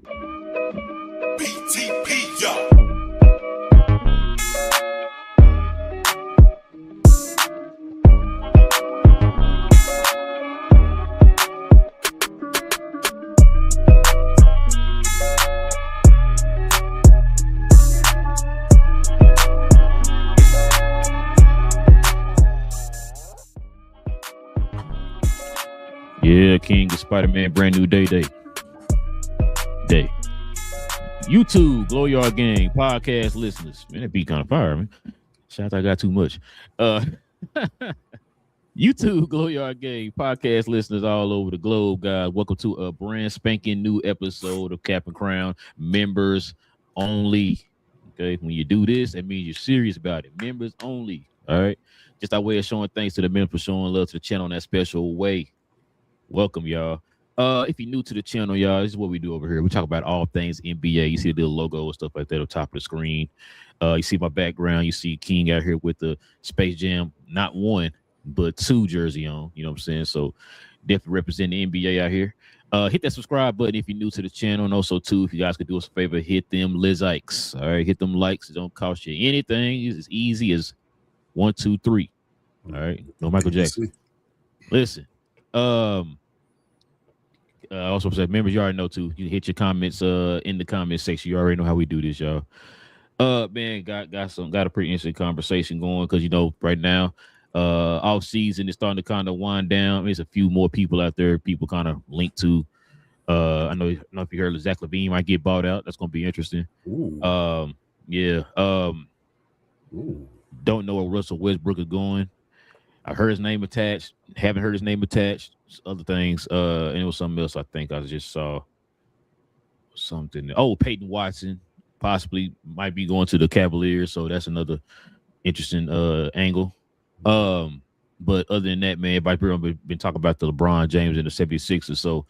BTP, yo. Yeah, King of Spider-Man, brand new day. YouTube, GloYard gang, podcast listeners. Man, that beat kind of fire, man. Shout out, I got too much. YouTube, GloYard gang, podcast listeners all over the globe, guys. Welcome to a brand spanking new episode of Cap and Crown, members only. Okay, when you do this, that means you're serious about it. Members only. All right. Just our way of showing thanks to the members for showing love to the channel in that special way. Welcome, y'all. If you're new to the channel, y'all, this is what we do over here. We talk about all things NBA. You see the little logo and stuff like that on top of the screen. You see my background. You see King out here with the Space Jam, not 1, but 2 jersey on. You know what I'm saying? So definitely represent the NBA out here. Hit that subscribe button if you're new to the channel. And also, too, if you guys could do us a favor, hit them likes. All right, hit them likes. It don't cost you anything. It's as easy as 1, 2, 3. All right, no Michael Jackson. Listen. Also said, members, you already know too. You hit your comments in the comment section. You already know how we do this, y'all. Man, got a pretty interesting conversation going because right now, off season is starting to kind of wind down. There's a few more people out there. People kind of linked to. I know if you heard Zach LaVine might get bought out. That's gonna be interesting. Ooh. Yeah. Ooh. Don't know where Russell Westbrook is going. I heard his name attached. Haven't heard his name attached. Other things. And it was something else. I think I just saw something. Oh, Peyton Watson possibly might be going to the Cavaliers. So that's another interesting angle. But other than that, man, everybody's been talking about the LeBron James and the 76ers. So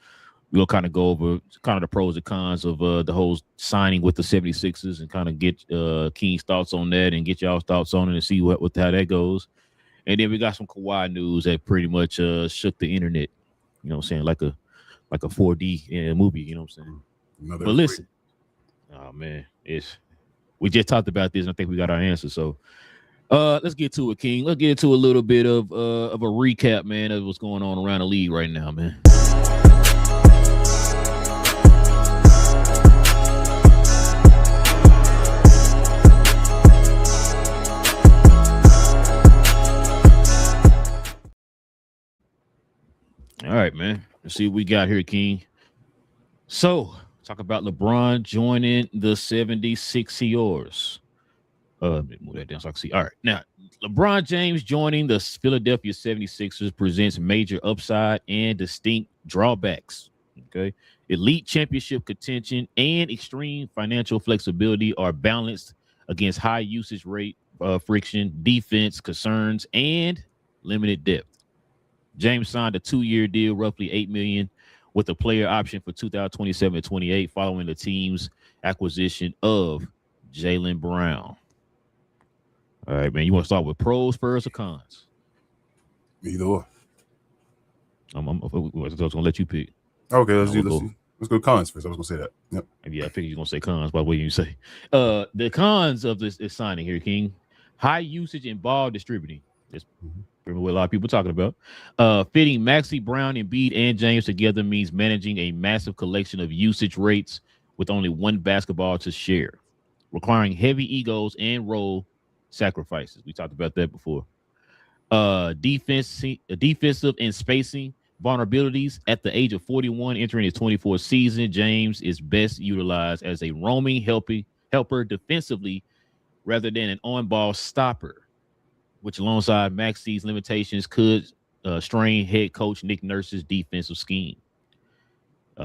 we'll kind of go over kind of the pros and cons of the whole signing with the 76ers and kind of get King's thoughts on that and get y'all's thoughts on it and see how that goes. And then we got some Kawhi news that pretty much shook the internet. You know what I'm saying? Like a 4D movie, you know what I'm saying? But listen, oh man, we just talked about this and I think we got our answer. So let's get to it, King. Let's get into a little bit of a recap, man, of what's going on around the league right now, man. All right, man. Let's see what we got here, King. So, talk about LeBron joining the 76ers. Let me move that down so I can see. All right. Now, LeBron James joining the Philadelphia 76ers presents major upside and distinct drawbacks. Okay. Elite championship contention and extreme financial flexibility are balanced against high usage rate, friction, defense concerns, and limited depth. James signed a 2-year deal, roughly $8 million, with a player option for 2027 and 28, following the team's acquisition of Jaylen Brown. All right, man. You want to start with pros first or cons? Either or. I'm gonna let you pick. Okay, let's go cons first. I was gonna say that. Yep. Yeah, I figured you're gonna say cons. By the way you say, the cons of this signing here, King: high usage and ball distributing. That's pretty much what a lot of people are talking about. Fitting Maxey, Brown, Embiid, and James together means managing a massive collection of usage rates with only one basketball to share, requiring heavy egos and role sacrifices. We talked about that before. Defensive and spacing vulnerabilities. At the age of 41, entering his 24th season, James is best utilized as a roaming helper defensively rather than an on-ball stopper, which alongside Maxey's limitations could strain head coach Nick Nurse's defensive scheme.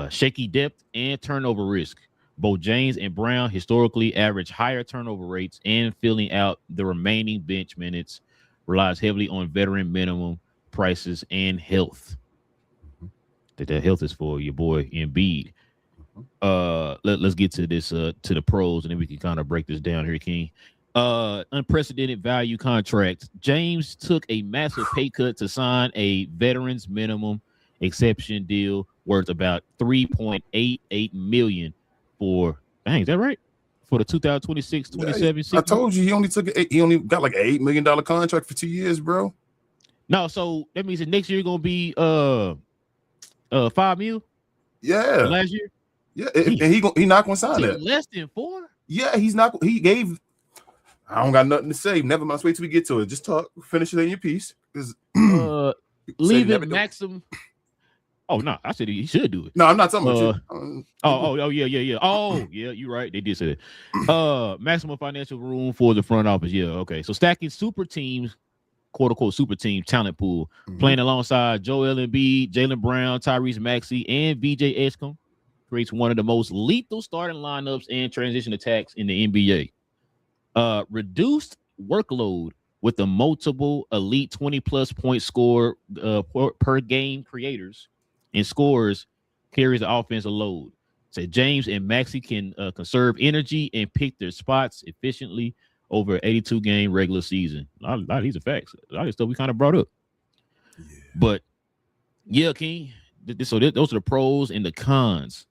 Shaky depth and turnover risk. Both James and Brown historically average higher turnover rates, and filling out the remaining bench minutes relies heavily on veteran minimum prices and health. That health is for your boy Embiid. Let's get to this to the pros, and then we can kind of break this down here, King. Unprecedented value contract. James took a massive pay cut to sign a veterans minimum exception deal worth about $3.88 million for, dang, is that right? For the 2026-27 season? I told you he only got like an $8 million contract for 2 years, bro. No, so that means that next year gonna be $5 million. Yeah, last year. Yeah, and he not gonna sign that. Less than 4. Yeah, he's not. He gave. I don't got nothing to say. Never mind. Let's wait till we get to it. Just talk. Finish it in your piece. Leave it maximum. Oh no, I said he should do it. No, I'm not talking about you. Yeah. Oh yeah, you're right. They did say that. Maximum financial room for the front office. Yeah, okay. So stacking super teams, quote unquote super team talent pool, playing alongside Joel Embiid, Jaylen Brown, Tyrese Maxey, and VJ Edgecombe creates one of the most lethal starting lineups and transition attacks in the NBA. Reduced workload with the multiple elite 20-plus point score per game creators and scorers carries the offensive load. So James and Maxey can conserve energy and pick their spots efficiently over an 82-game regular season. A lot of these are facts. A lot of stuff we kind of brought up. Yeah. But, yeah, King, those are the pros and the cons.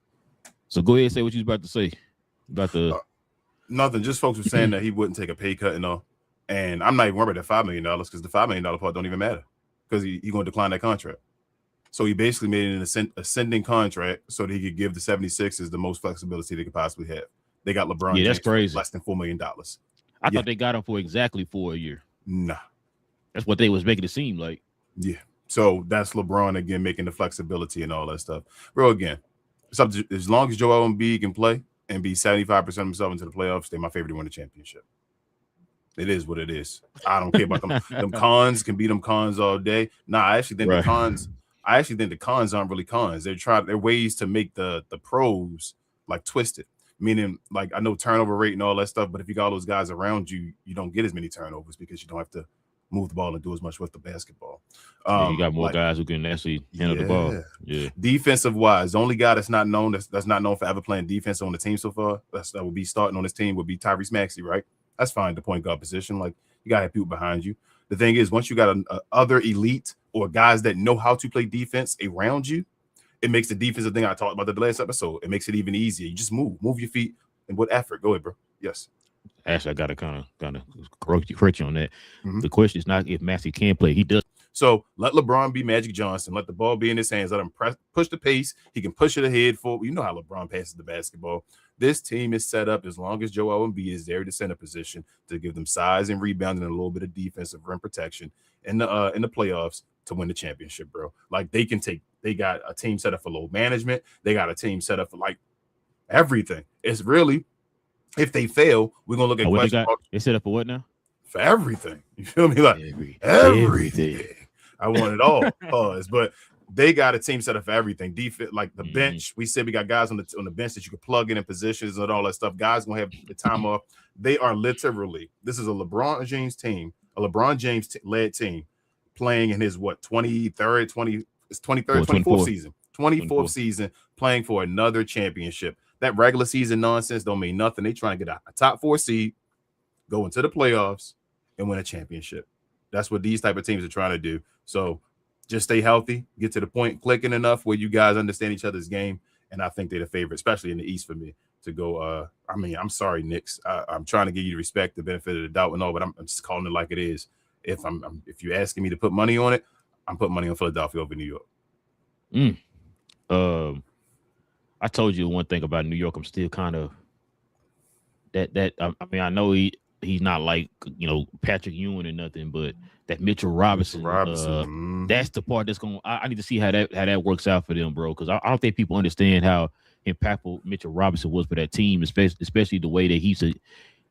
So go ahead and say what you was about to say about the... Nothing. Just folks were saying that he wouldn't take a pay cut and all. And I'm not even worried about that $5 million because the $5 million part don't even matter because he's going to decline that contract. So he basically made an ascending contract so that he could give the 76ers the most flexibility they could possibly have. They got LeBron James that's crazy. For less than $4 million. I thought they got him for exactly 4 a year. Nah. That's what they was making it seem like. Yeah. So that's LeBron again making the flexibility and all that stuff. Bro, again, it's up to, as long as Joel Embiid can play and be 75% of himself into the playoffs, they're my favorite to win the championship. It is what it is. I don't care about them. Them cons can be them cons all day. Nah, I actually think the cons aren't really cons. They're ways to make the pros like twisted. Meaning, like, I know turnover rate and all that stuff, but if you got all those guys around you, you don't get as many turnovers because you don't have to move the ball and do as much with the basketball. You got more guys who can actually handle the ball. Yeah. Defensive wise, the only guy that's not known for ever playing defense on the team so far, that would be starting on this team would be Tyrese Maxey, right? That's fine, the point guard position. Like, you gotta have people behind you. The thing is, once you got other elite or guys that know how to play defense around you, it makes the defensive thing I talked about the last episode. It makes it even easier. You just move your feet and with effort. Go ahead, bro. Yes. Actually, I gotta kind of correct you on that. The question is not if Maxey can play. He does. So let LeBron be Magic Johnson. Let the ball be in his hands. Let him push the pace. He can push it ahead forward. You know how LeBron passes the basketball. This team is set up as long as Joel Embiid is there at the center position to give them size and rebounding and a little bit of defensive rim protection in the playoffs to win the championship, bro. Like they got a team set up for load management. They got a team set up for like everything. It's really, if they fail, we're gonna look at question marks. They set up for what now? For everything. You feel me? Like everything. I want it all. But they got a team set up for everything. Defense, like the bench. We said we got guys on the bench that you could plug in positions and all that stuff. Guys gonna have the time off. They are literally. This is a LeBron James team, a LeBron James led team, playing in his 24th season. 24th season, playing for another championship. That regular season nonsense don't mean nothing. They trying to get a top 4 seed, go into the playoffs, and win a championship. That's what these type of teams are trying to do. So just stay healthy, get to the point clicking enough where you guys understand each other's game. And I think they're the favorite, especially in the East for me to go. I'm sorry, Knicks. I'm trying to give you the respect, the benefit of the doubt and all, but I'm just calling it like it is. If you're asking me to put money on it, I'm putting money on Philadelphia over New York. I told you one thing about New York. I'm still kind of I know he's not like, Patrick Ewing or nothing, but that Mitchell Robinson, that's the part that's going. I need to see how that works out for them, bro. Because I don't think people understand how impactful Mitchell Robinson was for that team, especially the way that he's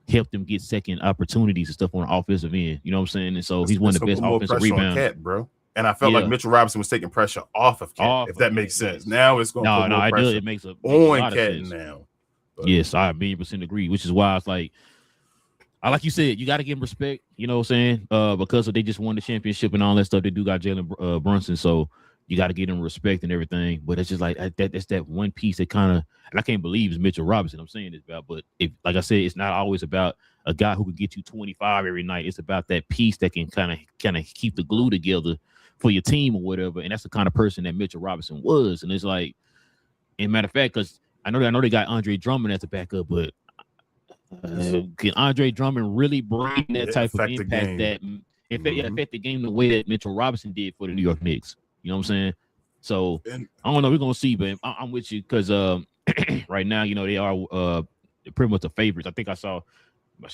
helped them get second opportunities and stuff on the offensive end. You know what I'm saying? And so he's one of the best offensive rebounders, bro. And I felt like Mitchell Robinson was taking pressure off of Cat, if that makes sense. Now it's going to put more pressure it makes a on lot of Cat sense. now. But. Yes, I 100% agree, which is why it's like, like you said, you got to give him respect, you know what I'm saying? Because they just won the championship and all that stuff. They do got Jalen Brunson, so you got to give him respect and everything. But it's just like that's that one piece that kind of, and I can't believe it's Mitchell Robinson I'm saying this about. But like I said, it's not always about a guy who can get you 25 every night. It's about that piece that can kind of keep the glue together for your team or whatever. And that's the kind of person that Mitchell Robinson was. And it's like, and matter of fact, because I know they got Andre Drummond as a backup, but can Andre Drummond really bring that type of impact that affect the game the way that Mitchell Robinson did for the New York Knicks? You know what I'm saying? So I don't know. We're gonna see, but I'm with you because right now, you know, they are pretty much the favorites. I think I should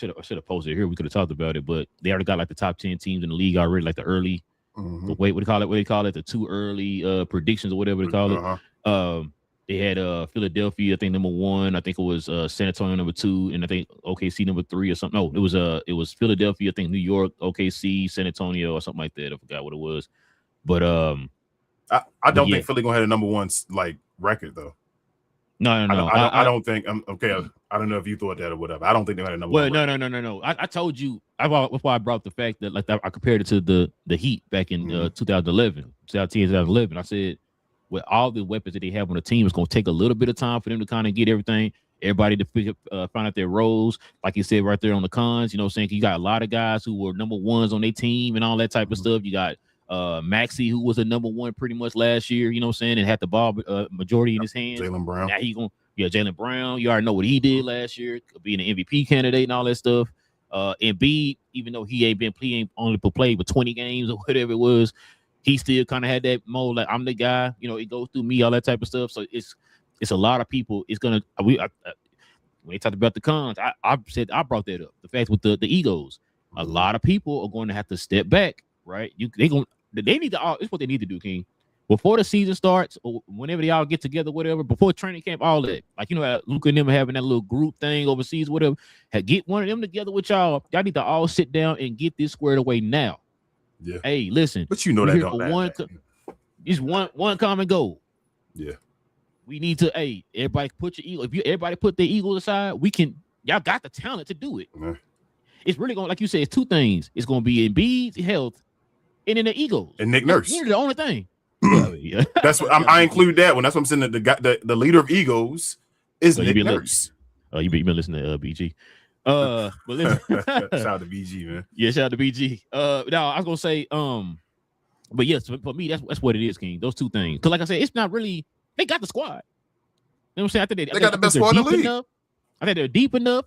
have posted it here. We could have talked about it, but they already got like the top 10 teams in the league already, like the early what do you call it? The too early predictions or whatever they call it. They had Philadelphia, I think number 1. I think it was San Antonio number 2, and I think OKC number 3 or something. No, it was Philadelphia, I think New York, OKC, San Antonio, or something like that. I forgot what it was. But I don't think Philly gonna have a number 1 like record though. No. I don't think. Okay. I don't know if you thought that or whatever. I don't think they had a number 1. No. I told you. That's why I brought up the fact that like I compared it to the Heat back in 2011. I said with all the weapons that they have on the team, it's gonna take a little bit of time for them to kind of get everybody to find out their roles. Like you said right there on the cons, you know what I'm saying? You got a lot of guys who were number 1s on their team and all that type of stuff. You got Maxey, who was a number 1 pretty much last year, you know what I'm saying, and had the ball majority in his hands. Jaylen Brown. Now Jaylen Brown. You already know what he did last year, being an MVP candidate and all that stuff. Embiid, even though he ain't only played for 20 games or whatever it was, he still kind of had that mode like I'm the guy, you know, it goes through me, all that type of stuff. So it's a lot of people. It's gonna when they talked about the cons, I brought that up. The fact with the egos, a lot of people are going to have to step back, right? They need to. It's what they need to do, King. Before the season starts, or whenever they all get together, whatever, before training camp, all that. Like, you know, Luka and them are having that little group thing overseas, whatever. Get one of them together with y'all. Y'all need to all sit down and get this squared away now. Yeah. Hey, listen. But you know that don't matter. It's one common goal. Yeah. We need to, everybody put your ego. If everybody put their ego aside, y'all got the talent to do it. Yeah. It's really going, like you said, it's 2 things. It's going to be Embiid's health and then the egos. And Nick Nurse. They're the only thing. Yeah. That's what I include that one. That's what I'm saying. The leader of egos is Nick Nurse. You been listening to BG. But listen. Shout out to BG, man. Yeah, shout out to BG. Now I was gonna say, but yes, for me, that's what it is, King. Those 2 things. Because like I said, it's not really. They got the squad. You know what I'm saying? I think they got the best squad in the league. I think they're deep enough.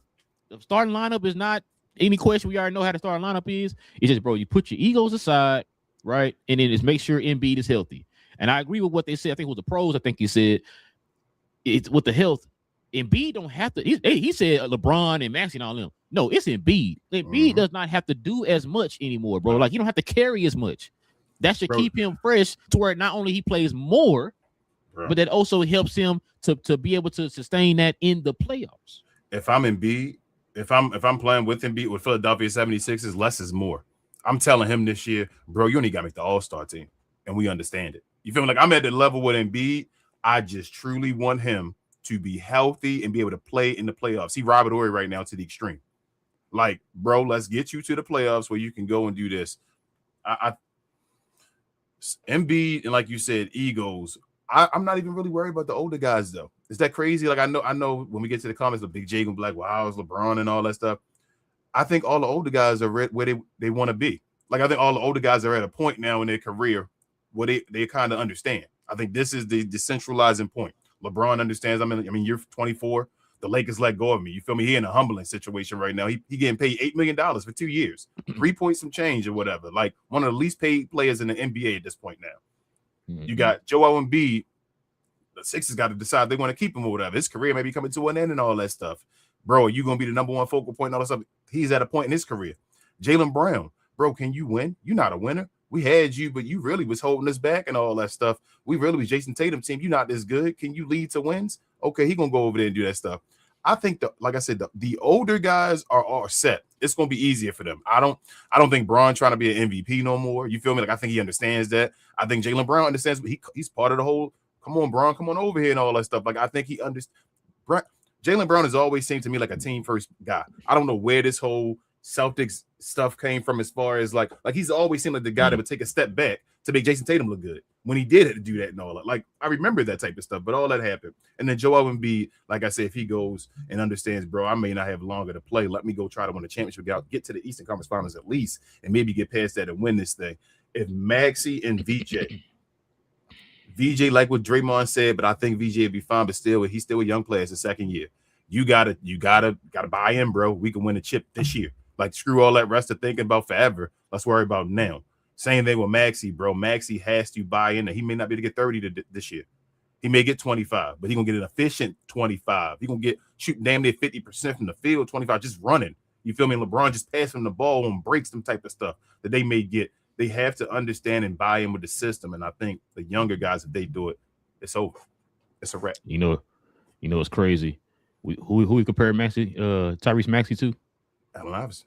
The starting lineup is not any question. We already know how the starting lineup is. It's just, bro, you put your egos aside, right? And then just make sure Embiid is healthy. And I agree with what they said. I think it was the pros. I think he said it's with the health. Embiid don't have to. He said LeBron and Maxey and all them. No, it's Embiid. Embiid does not have to do as much anymore, bro. Like, you don't have to carry as much. That should keep him fresh to where not only he plays more, but that also helps him to be able to sustain that in the playoffs. If I'm Embiid, if I'm playing with Embiid with Philadelphia 76ers, less is more. I'm telling him this year, bro, you only got to make the All-Star team, and we understand it. You feel me? Like, I'm at the level with Embiid. I just truly want him to be healthy and be able to play in the playoffs. He Robert Horry right now to the extreme. Like, bro, let's get you to the playoffs where you can go and do this. Embiid, and like you said, egos. I'm not even really worried about the older guys, though. Is that crazy? Like, I know when we get to the comments, the Big J gonna be like, wow, it's LeBron and all that stuff. I think all the older guys are where they want to be. Like, I think all the older guys are at a point now in their career where they kind of understand. I think this is the decentralizing point. LeBron understands. I mean, you're 24. The Lakers let go of me. You feel me? He in a humbling situation right now. He getting paid $8 million for 2 years, 3 points some change or whatever. Like, one of the least paid players in the NBA at this point now. You got Joel Embiid. The Sixers got to decide they want to keep him or whatever. His career may be coming to an end and all that stuff. Bro, are you going to be the number 1 focal point and all that stuff? He's at a point in his career. Jaylen Brown, bro, can you win? You're not a winner. We had you, but you really was holding us back and all that stuff. We really was Jason Tatum team. You're not this good. Can you lead to wins? Okay, he gonna go over there and do that stuff. I think like I said, the older guys are set. It's gonna be easier for them. I don't think Braun trying to be an MVP no more. You feel me? Like, I think he understands that. I think Jaylen Brown understands. He's part of the whole. Come on, Braun, come on over here and all that stuff. Like, I think he understands. Jaylen Brown has always seemed to me like a team first guy. I don't know where this whole Celtics stuff came from, as far as like he's always seemed like the guy that would take a step back to make Jason Tatum look good when he did do that and all that. Like, I remember that type of stuff, but all that happened. And then Joel Embiid, like I said, if he goes and understands, bro, I may not have longer to play. Let me go try to win a championship, get to the Eastern Conference Finals at least, and maybe get past that and win this thing. If Maxey and VJ, like what Draymond said, but I think VJ would be fine. But still, he's still a young player. It's his second year. You gotta buy in, bro. We can win a chip this year. Like, screw all that rest of thinking about forever. Let's worry about now. Same thing with Maxey, bro. Maxey has to buy in. He may not be able to get 30 this year. He may get 25, but he's going to get an efficient 25. He's going to get shooting damn near 50% from the field, 25 just running. You feel me? LeBron just passing the ball and breaks, them type of stuff that they may get. They have to understand and buy in with the system. And I think the younger guys, if they do it, it's over. It's a wrap. You know, it's crazy. Who we compare Tyrese Maxey to? Allen Iverson.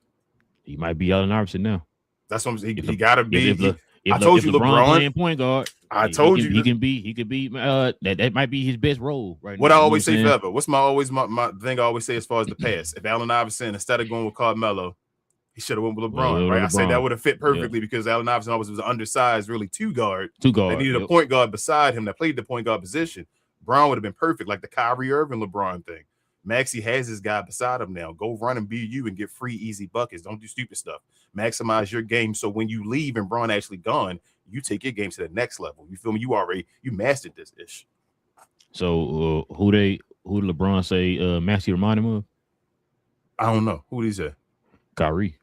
He might be Allen Iverson now. That's what I'm saying. He got to be. I told you LeBron playing point guard. I told you he can be. That might be his best role right now. What I always say forever. What's my thing I always say as far as the pass? If Allen Iverson, instead of going with Carmelo, he should have went with LeBron, right? I say that would have fit perfectly because Allen Iverson always was an undersized, really two guard. They needed a point guard beside him that played the point guard position. Brown would have been perfect, like the Kyrie Irving LeBron thing. Maxey has his guy beside him now. Go run and be you and get free, easy buckets. Don't do stupid stuff. Maximize your game so when you leave and Braun actually gone, you take your game to the next level. You feel me? You mastered this ish. So who did LeBron say Maxey remind him of? I don't know. Who did he say? Kyrie.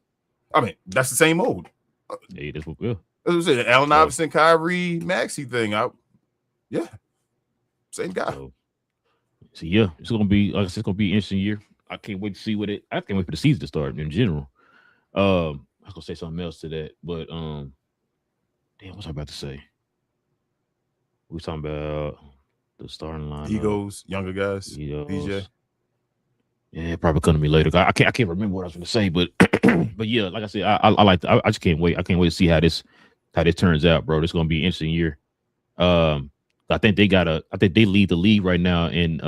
I mean, that's the same old. Hey, that's what. Yeah. That's what I said. Allen Iverson, Kyrie, Maxey thing. Yeah, same guy. So yeah, it's gonna be an interesting year. I can't wait to see I can't wait for the season to start in general. I was gonna say something else to that, but damn, what was I about to say? We were talking about the starting line. Egos, younger guys, BJ. Yeah, probably coming to me later. I can't remember what I was gonna say, but but yeah, like I said, I just can't wait. I can't wait to see how this turns out, bro. This is gonna be an interesting year. I think they lead the league right now in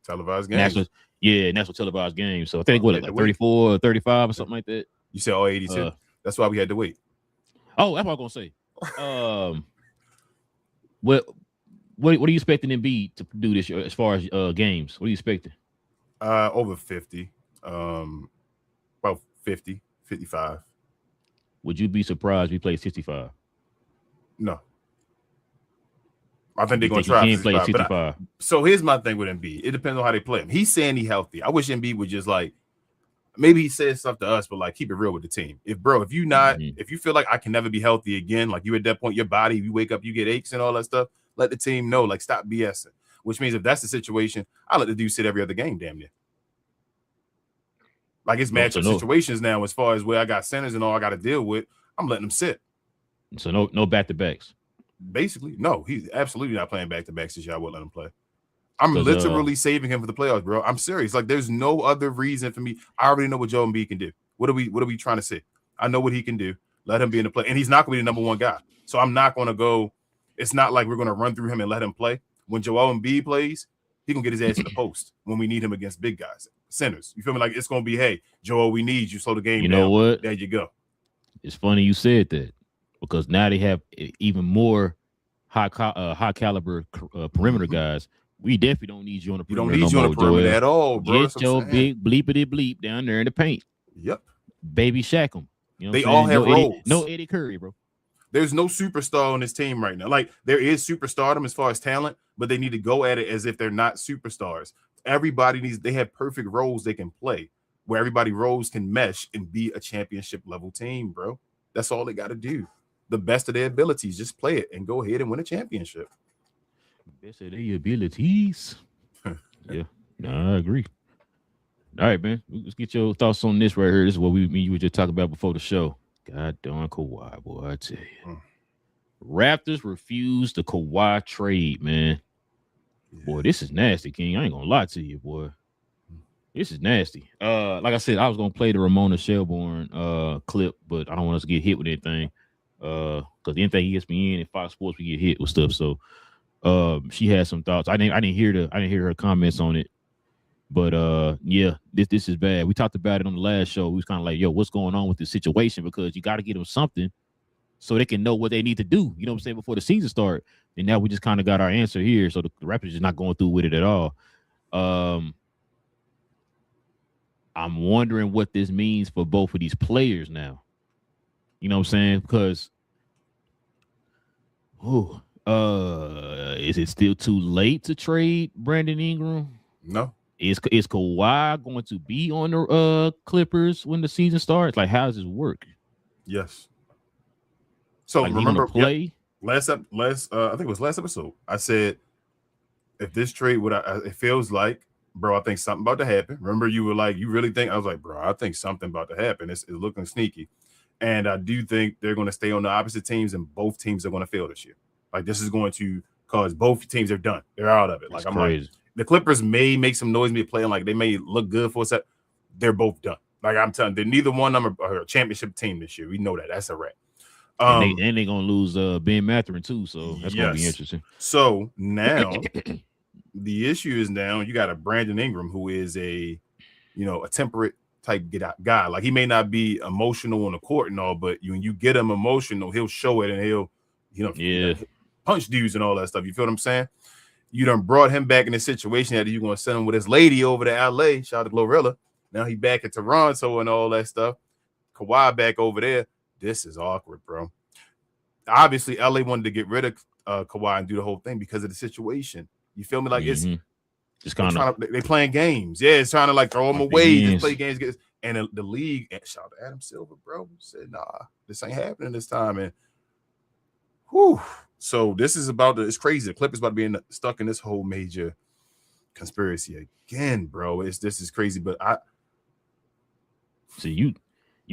televised games. National televised games. So I think like 34 or 35 or something like that. You said 82. That's why we had to wait. Oh, that's what I was gonna say. What are you expecting Embiid to do this year as far as games? What are you expecting? Over 50. About 50, 55. Would you be surprised if he plays 65? No. I think they're going to try 65. So here's my thing with Embiid. It depends on how they play him. He's saying he's healthy. I wish Embiid would just maybe he says stuff to us, but keep it real with the team. If you feel like I can never be healthy again, like you at that point, your body, you wake up, you get aches and all that stuff, let the team know, stop BSing. Which means if that's the situation, I let the dude sit every other game, damn near. It's matchup situations now as far as where I got centers and all I got to deal with, I'm letting them sit. So no back-to-backs. Basically, no, he's absolutely not playing back-to-backs this year. I won't let him play. I'm literally saving him for the playoffs, bro. I'm serious. There's no other reason for me. I already know what Joel Embiid can do. What are we trying to say? I know what he can do. Let him be in the play. And he's not going to be the number one guy. So I'm not going to go. It's not like we're going to run through him and let him play. When Joel Embiid plays, he going to get his ass in the post when we need him against big guys, centers. You feel me? It's going to be, hey, Joel, we need you. Slow the game down. You know what? There you go. It's funny you said that because now they have even more high caliber perimeter guys. We definitely don't need you on the perimeter. We don't need you on the perimeter at all, bro. Get your big bleepity bleep down there in the paint. Yep. Baby Shaq them. You know they all have roles. No Eddie Curry, bro. There's no superstar on this team right now. There is superstardom as far as talent, but they need to go at it as if they're not superstars. Everybody they have perfect roles they can play where everybody roles can mesh and be a championship level team, bro. That's all they got to do. The best of their abilities, just play it and go ahead and win a championship. Best of their abilities. Yeah, no, I agree. All right, man. Let's get your thoughts on this right here. This is what you were just talking about before the show. God darn Kawhi, boy, I tell you. Raptors refuse the Kawhi trade, man. Yeah. Boy, this is nasty, King. I ain't gonna lie to you, boy. This is nasty. Like I said, I was gonna play the Ramona Shelburne clip, but I don't want us to get hit with anything. Because anything ESPN and Fox Sports, we get hit with stuff. So she had some thoughts. I didn't hear her comments on it. But yeah, this is bad. We talked about it on the last show. We was kind of like, yo, what's going on with this situation? Because you got to get them something so they can know what they need to do. You know what I'm saying? Before the season start. And now we just kind of got our answer here. So the Raptors is not going through with it at all. I'm wondering what this means for both of these players now. You know what I'm saying? Because is it still too late to trade Brandon Ingram? No. Is Kawhi going to be on the Clippers when the season starts? Like, how does this work? Yes. So like, remember, play I think it was last episode. I said, if this trade it feels like, bro, I think something about to happen. Remember, you were like, you really think? I was like, bro, I think something about to happen. It's looking sneaky, and I do think they're going to stay on the opposite teams, and both teams are going to fail this year. Like, this is going to cause both teams are done. They're out of it. That's like, I'm crazy. like, the Clippers may make some noise, me playing like they may look good for a set. They're both done. Like, I'm telling you, neither one of them are a championship team this year. We know that. That's a wrap. And they're gonna lose Ben Mathurin too, so that's gonna be interesting. So now the issue is now you got a Brandon Ingram who is a temperate type guy. Like, he may not be emotional on the court and all, but when you get him emotional, he'll show it and he'll punch dudes and all that stuff. You feel what I'm saying? You done brought him back in a situation that you're gonna send him with his lady over to LA. Shout out to GloRilla. Now he back at Toronto and all that stuff. Kawhi back over there. This is awkward, bro. Obviously, LA wanted to get rid of Kawhi and do the whole thing because of the situation. You feel me? Like, it's kind of they playing games. Yeah, it's trying to like throw him away, just play games. And the league, and shout out to Adam Silver, bro, said, nah, this ain't happening this time. And whew. So this is it's crazy. The Clippers about to be stuck in this whole major conspiracy again, bro. This is crazy. But see, you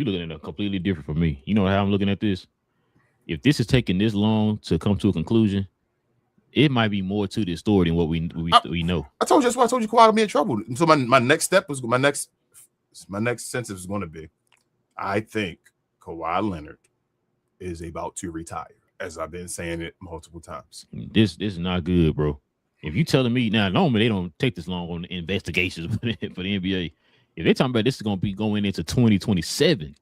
looking at it completely different from me. You know how I'm looking at this? If this is taking this long to come to a conclusion, it might be more to this story than what we know. I told you that's why I told you Kawhi would be in trouble. And so my next step was my next sentence was going to be, I think Kawhi Leonard is about to retire, as I've been saying it multiple times. This is not good, bro. If you telling me now, normally they don't take this long on the investigations for the NBA. If they're talking about this is going to be going into 2027,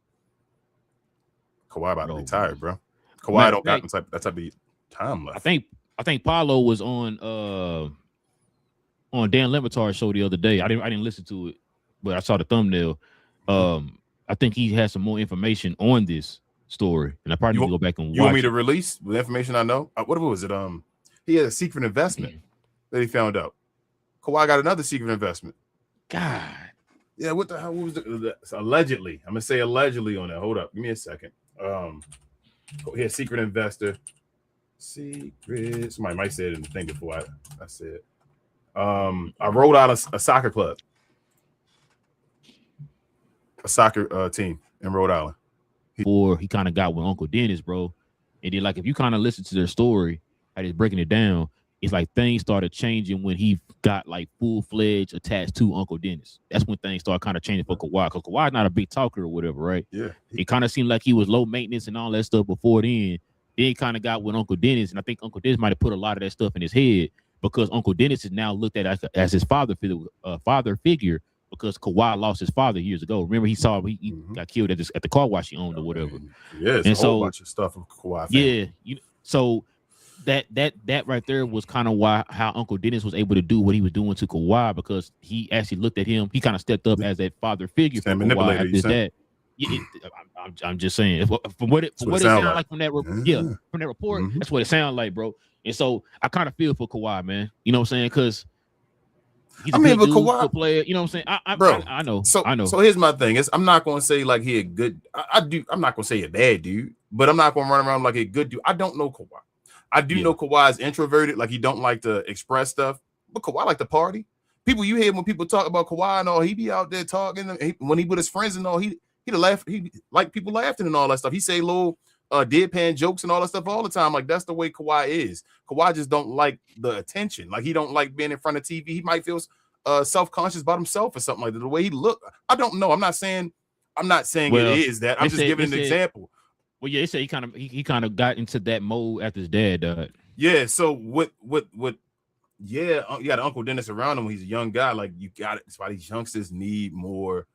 Kawhi about to retire, bro. Kawhi don't got that type of time left. I think Paulo was on Dan Levitar's show the other day. I didn't listen to it, but I saw the thumbnail. I think he has some more information on this story, and I probably need to go back and watch. You want me to release the information I know? What was it? He had a secret investment that he found out. Kawhi got another secret investment. God. Yeah, what the hell was allegedly? I'm gonna say allegedly on that. Hold up, give me a second. Here, secret investor. Secret. Somebody might say it in the thing before I said. I wrote out a soccer club, a soccer team in Rhode Island. He kind of got with Uncle Dennis, bro. And then, like, if you kind of listen to their story, how he's breaking it down, it's like things started changing when he got like full-fledged attached to Uncle Dennis. That's when things started kind of changing for Kawhi, because Kawhi's not a big talker or whatever, right? Yeah. It kind of seemed like he was low maintenance and all that stuff before then. Then he kind of got with Uncle Dennis, and I think Uncle Dennis might have put a lot of that stuff in his head because Uncle Dennis is now looked at as his father figure because Kawhi lost his father years ago. Remember, he got killed at the car wash he owned or whatever. Yeah, it's a whole bunch of stuff of Kawhi. Yeah, so that right there was kind of how Uncle Dennis was able to do what he was doing to Kawhi, because he actually looked at him. He kind of stepped up as that father figure for Kawhi after his dad. I'm just saying, from what it sounded like from that report, that's what it sounded like, bro. And so I kind of feel for Kawhi, man. You know what I'm saying? Because he's a good player. You know what I'm saying? I know. So here's my thing: I'm not going to say like he a good. I'm not going to say a bad dude, but I'm not going to run around like a good dude. I don't know Kawhi. I do know Kawhi is introverted, like he don't like to express stuff. But Kawhi like to party. People, you hear when people talk about Kawhi and all, he be out there talking. When he with his friends and all, he'd laugh. He like people laughing and all that stuff. He say little deadpan jokes and all that stuff all the time. Like, that's the way Kawhi is. Kawhi just don't like the attention. Like, he don't like being in front of TV. He might feel self-conscious about himself or something like that. The way he look, I don't know. I'm not saying it is that. I'm just giving an example. Well, yeah, they say he kind of got into that mode after his dad died. Yeah. So you got Uncle Dennis around him when he's a young guy. Like, you got it. That's why these youngsters need more.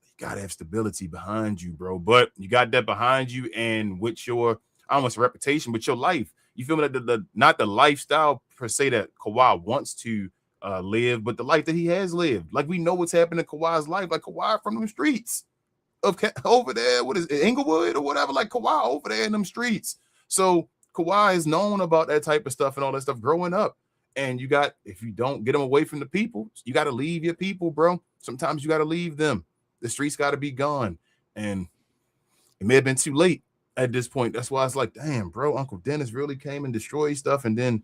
You gotta have stability behind you, bro. But you got that behind you, and with your almost reputation, with your life, you feel me? That not the lifestyle per se that Kawhi wants to live, but the life that he has lived. Like, we know what's happened in Kawhi's life. Like, Kawhi from them streets of over there, what is it, Inglewood or whatever? Like, Kawhi over there in them streets. So Kawhi is known about that type of stuff and all that stuff growing up. And if you don't get them away from the people, you got to leave your people, bro. Sometimes you got to leave them. The streets got to be gone. And it may have been too late at this point. That's why it's like, damn, bro, Uncle Dennis really came and destroyed stuff. And then,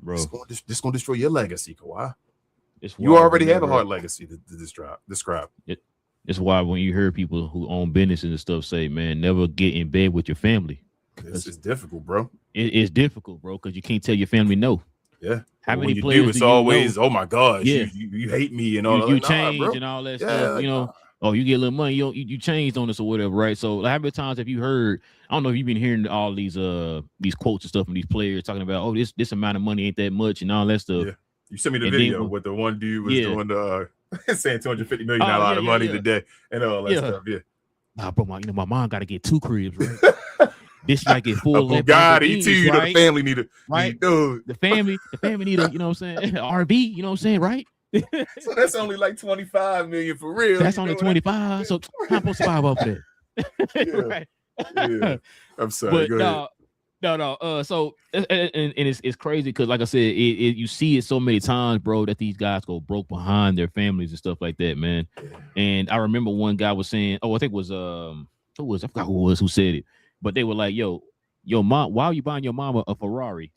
bro, this going to destroy your legacy, Kawhi. You already have a hard legacy to describe. It's why when you hear people who own businesses and stuff say, man, never get in bed with your family. It's difficult, bro. It's difficult, bro, because you can't tell your family no. Yeah. How many players it's always, oh my gosh, you hate me and all that. You change and all that stuff, you know. Oh, you get a little money, you changed on us or whatever, right? So how many times have you heard? I don't know if you've been hearing all these quotes and stuff from these players talking about, oh, this amount of money ain't that much and all that stuff. Yeah. You sent me the video with the one dude was doing the saying $250 million a lot of money today and all that stuff. Yeah. Nah, bro, my mom got to get 2 cribs, right? This got to get full. Bugatti too. Right? The family need it, right? The family need a, you know what I'm saying? RV, you know what I'm saying, right? So that's only like 25 million for real. That's only 25. So I'm supposed to buy up there. Right. Yeah. I'm sorry. But, go ahead. No. So and it's crazy because, like I said, you see it so many times, bro, that these guys go broke behind their families and stuff like that, man. And I remember one guy was saying, I think it was I forgot who said it, but they were like, yo, mom, why are you buying your mama a Ferrari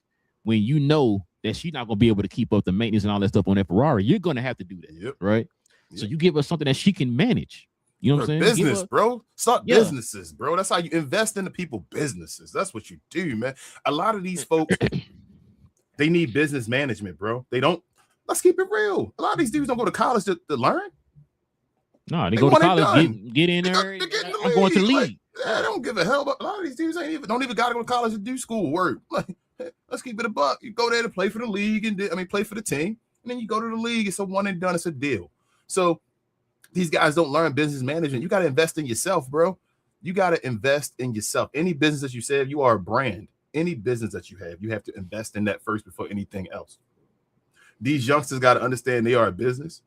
when you know that she's not gonna be able to keep up the maintenance and all that stuff on that Ferrari? You're gonna have to do that, right? Yep. So you give her something that she can manage. You know what I'm saying? Business, bro. Start businesses, bro. That's how you invest into people businesses. That's what you do, man. A lot of these folks, they need business management, bro. They don't. Let's keep it real. A lot of these dudes don't go to college to learn. No, they go to college, get in there. I'm going to the league. I don't give a hell about a lot of these dudes. Don't even got to go to college to do school work. Like, let's keep it a buck. You go there to play for the league and play for the team, and then you go to the league. It's a one and done. It's a deal. So these guys don't learn business management. You got to invest in yourself, bro. You got to invest in yourself. Any business that you say, you are a brand. Any business that you have to invest in that first before anything else. These youngsters got to understand they are a business.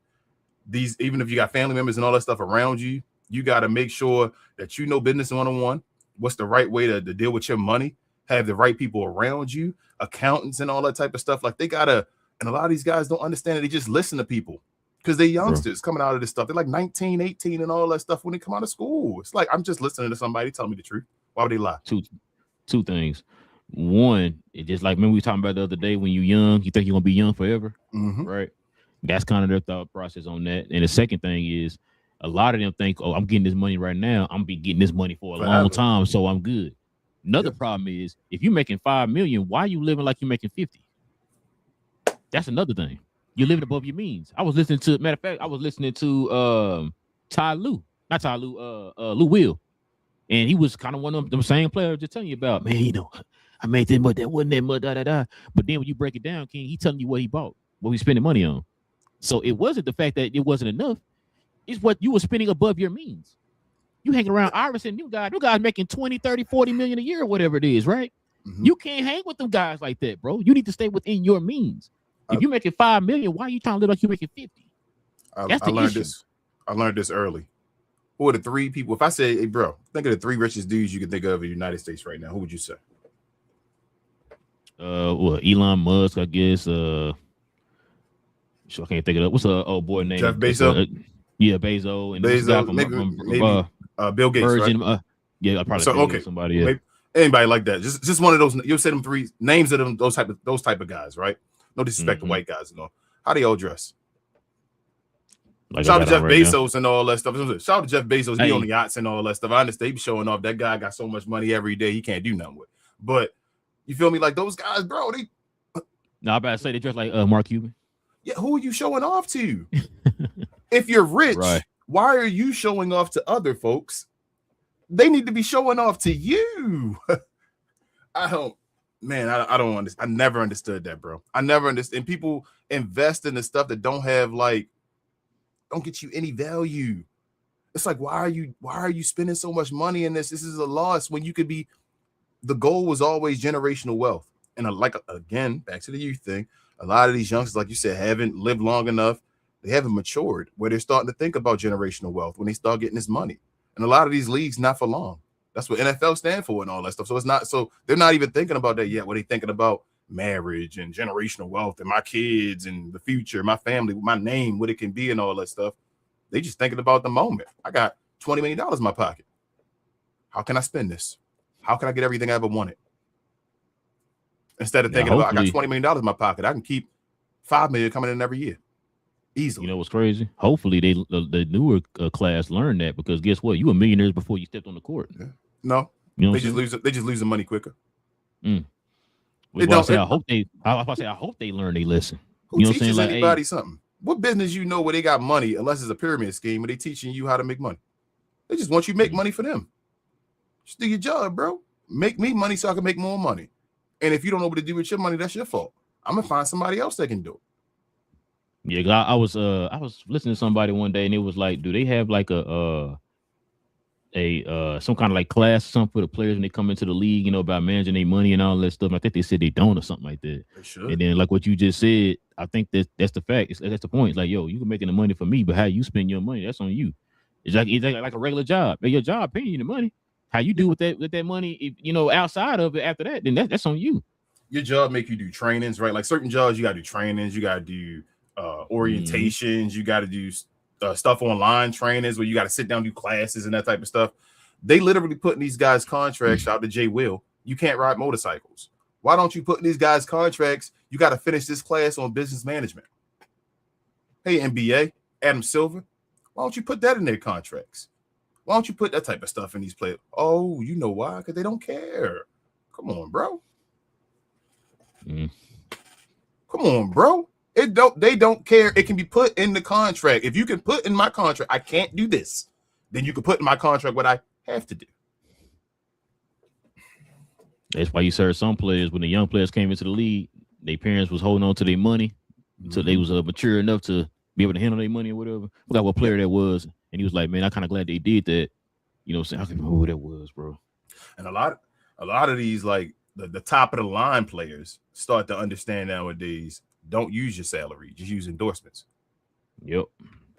Even if you got family members and all that stuff around you, you got to make sure that you know business 101. What's the right way to deal with your money? Have the right people around you, accountants and all that type of stuff. Like they gotta, and a lot of these guys don't understand it. They just listen to people because they're youngsters coming out of this stuff. They're like 19, 18 and all that stuff when they come out of school. It's like, I'm just listening to somebody tell me the truth. Why would they lie? Two things. One, it just like, remember we were talking about the other day, when you're young, you think you're going to be young forever, right? That's kind of their thought process on that. And the second thing is, a lot of them think, oh, I'm getting this money right now. I'm be getting this money for a long time, so I'm good. Another problem is, if you're making $5 million, why are you living like you're making 50? That's another thing. You're living above your means. I was listening to, matter of fact, Lou Will, and he was kind of one of them same players just telling you about, man, you know, I made that much, that wasn't that much, But then when you break it down, King, he telling you what he bought, what he's spending money on. So it wasn't the fact that it wasn't enough. It's what you were spending above your means. You hanging around Iverson, you guys making 20, 30, 40 million a year or whatever it is, right? You can't hang with them guys like that, bro. You need to stay within your means. If you're making 5 million, why are you trying to live like you're making 50? That's the issue. I learned this early. Who are the 3 people? If I say, hey, bro, think of the 3 richest dudes you can think of in the United States right now, who would you say? Elon Musk, I guess. I can't think of it. What's the old boy name? Jeff Bezos. Bezos and Bezos, maybe Bill Gates, Virgin, right? I probably somebody. Yeah. Maybe anybody like that. Just one of those. You'll say them 3 names of them. Those type of guys, right? No disrespect to white guys and all. How they all dress? Like shout out to Jeff Bezos and all that stuff. Shout out to Jeff Bezos. He on the yachts and all that stuff. I understand he be showing off. That guy got so much money every day he can't do nothing with. But you feel me? Like those guys, bro. No, I better say they dress like Mark Cuban. Yeah, who are you showing off to? If you're rich, why are you showing off to other folks? They need to be showing off to you. I don't understand. I never understood that, bro. I never understand. People invest in the stuff that don't get you any value. It's like, why are you spending so much money in this? This is a loss when you could be. The goal was always generational wealth. And again, back to the youth thing. A lot of these youngsters, like you said, haven't lived long enough. They haven't matured where they're starting to think about generational wealth when they start getting this money. And a lot of these leagues, not for long. That's what NFL stand for and all that stuff. So it's not, so they're not even thinking about that yet. What they thinking about marriage and generational wealth and my kids and the future, my family, my name, what it can be and all that stuff. They just thinking about the moment. I got $20 million in my pocket. How can I spend this? How can I get everything I ever wanted? Instead of thinking about, I got $20 million in my pocket, I can keep $5 million coming in every year. Easily. You know what's crazy? Hopefully the newer class learn that, because guess what? You were millionaires before you stepped on the court. Yeah. No, you know they just lose the money quicker. I hope they learn they lesson. Who you know teaches what I'm saying? Anybody something? What business you know where they got money, unless it's a pyramid scheme, where they teaching you how to make money? They just want you to make money for them. Just do your job, bro. Make me money so I can make more money. And if you don't know what to do with your money, that's your fault. I'm gonna find somebody else that can do it. Yeah, I was listening to somebody one day, and it was like, do they have like some kind of like class or something for the players when they come into the league, you know, about managing their money and all that stuff? I think they said they don't or something like that. They should. And then like what you just said, I think that's the fact. That's the point. It's like, yo, you can making the money for me, but how you spend your money, that's on you. It's like a regular job. Your job paying you the money. How you do with that money, if, you know, outside of it after that, then that's on you. Your job make you do trainings, right? Like certain jobs, you gotta do trainings, you gotta do orientations, you gotta do stuff online trainings where you gotta sit down, do classes and that type of stuff. They literally putting these guys contracts out to Jay Will. You can't ride motorcycles. Why don't you put in these guys contracts? You got to finish this class on business management. Hey, NBA, Adam Silver, why don't you put that in their contracts? Why don't you put that type of stuff in these players? Oh, you know why? Because they don't care. Come on, bro. Come on, bro. They don't care. It can be put in the contract. If you can put in my contract, I can't do this, then you can put in my contract what I have to do. That's why you serve some players, when the young players came into the league, their parents was holding on to their money until they was mature enough to be able to handle their money or whatever. I forgot what player that was, and he was like, man, I kind of glad they did that. You know what I'm saying? I can remember who that was, bro. And a lot of these, like the top of the line players, start to understand nowadays, don't use your salary, just use endorsements. Yep.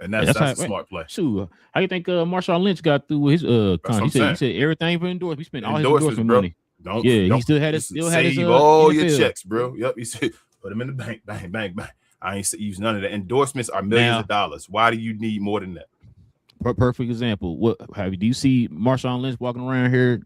And that's a smart play. Shoot, how you think Marshawn Lynch got through his contract? He said everything for endorsement. He spent all his endorsement money. He still had his all your checks, bro. Yep. He said put them in the bank, bang, bang, bang. I ain't use none of that. Endorsements are millions of dollars. Why do you need more than that? Perfect example. Do you see Marshawn Lynch walking around here,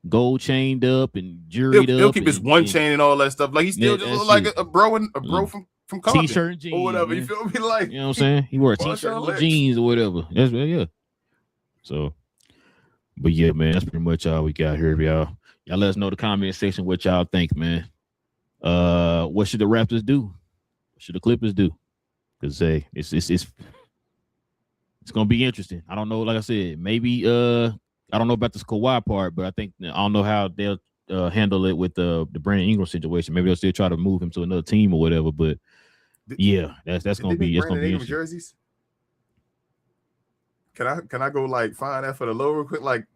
gold chained up and jeweled up? He'll keep his one chain and all that stuff. Like he still just look like a bro from Compton t-shirt and jeans or whatever. Man. You feel me? Like, you know what I'm saying? He wore a t-shirt and jeans or whatever. That's yeah. So, but yeah, man, that's pretty much all we got here, y'all. Y'all let us know in the comment section what y'all think, man. What should the Raptors do? What should the Clippers do? Because hey, it's gonna be interesting. I don't know. Like I said, maybe I don't know about this Kawhi part, but I don't know how they'll handle it with the Brandon Ingram situation. Maybe they'll still try to move him to another team or whatever. But yeah, that's gonna be interesting. Jerseys? Can I go like find that for the low real quick? Like,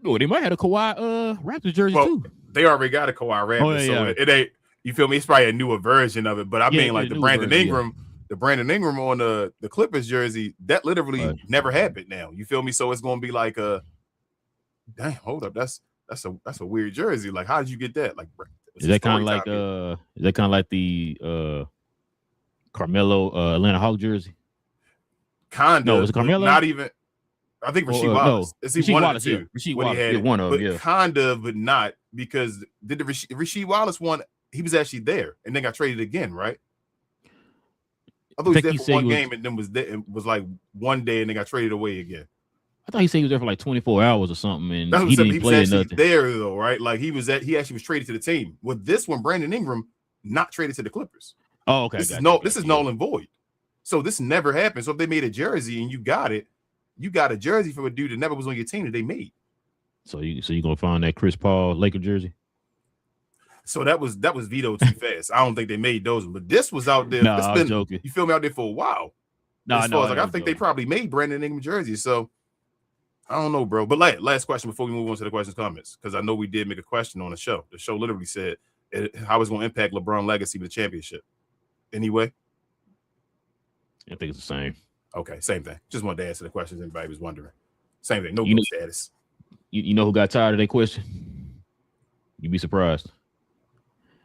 oh, they might have a Kawhi Raptors jersey too. They already got a Kawhi Raptors, so it ain't. You feel me? It's probably a newer version of it. But I mean, like the Brandon Ingram. The Brandon Ingram on the Clippers jersey, that literally never happened now. You feel me? So it's gonna be like damn, hold up. That's a weird jersey. Like, how did you get that? Like, is that kind of like the Carmelo Atlanta Hawk jersey? Kind of. No, it's Carmelo. Not even. I think Rasheed Wallace. No. Is he one of the two? Rasheed Wallace, one of them, yeah. Kind of, but not, because did the Rasheed Wallace one? He was actually there and then got traded again, right? I thought he was there for one game and then it was like one day and they got traded away again. I thought he said he was there for like 24 hours or something, and he didn't play nothing. There though, right? Like he actually was traded to the team. With this one, Brandon Ingram not traded to the Clippers. Oh, okay. This is null and void. So this never happened. So if they made a jersey and you got a jersey from a dude that never was on your team that they made. So you gonna find that Chris Paul Laker jersey? So that was vetoed too fast. I don't think they made those, but this was out there. No, I'm joking. You feel me, out there for a while. I think they probably made Brandon Ingram jerseys. So I don't know, bro. But last question before we move on to the questions, comments, because I know we did make a question on the show. The show literally said how it's going to impact LeBron legacy with the championship. Anyway, I think it's the same. Okay, same thing. Just wanted to answer the questions anybody was wondering. Same thing. No status. You know who got tired of that question? You'd be surprised.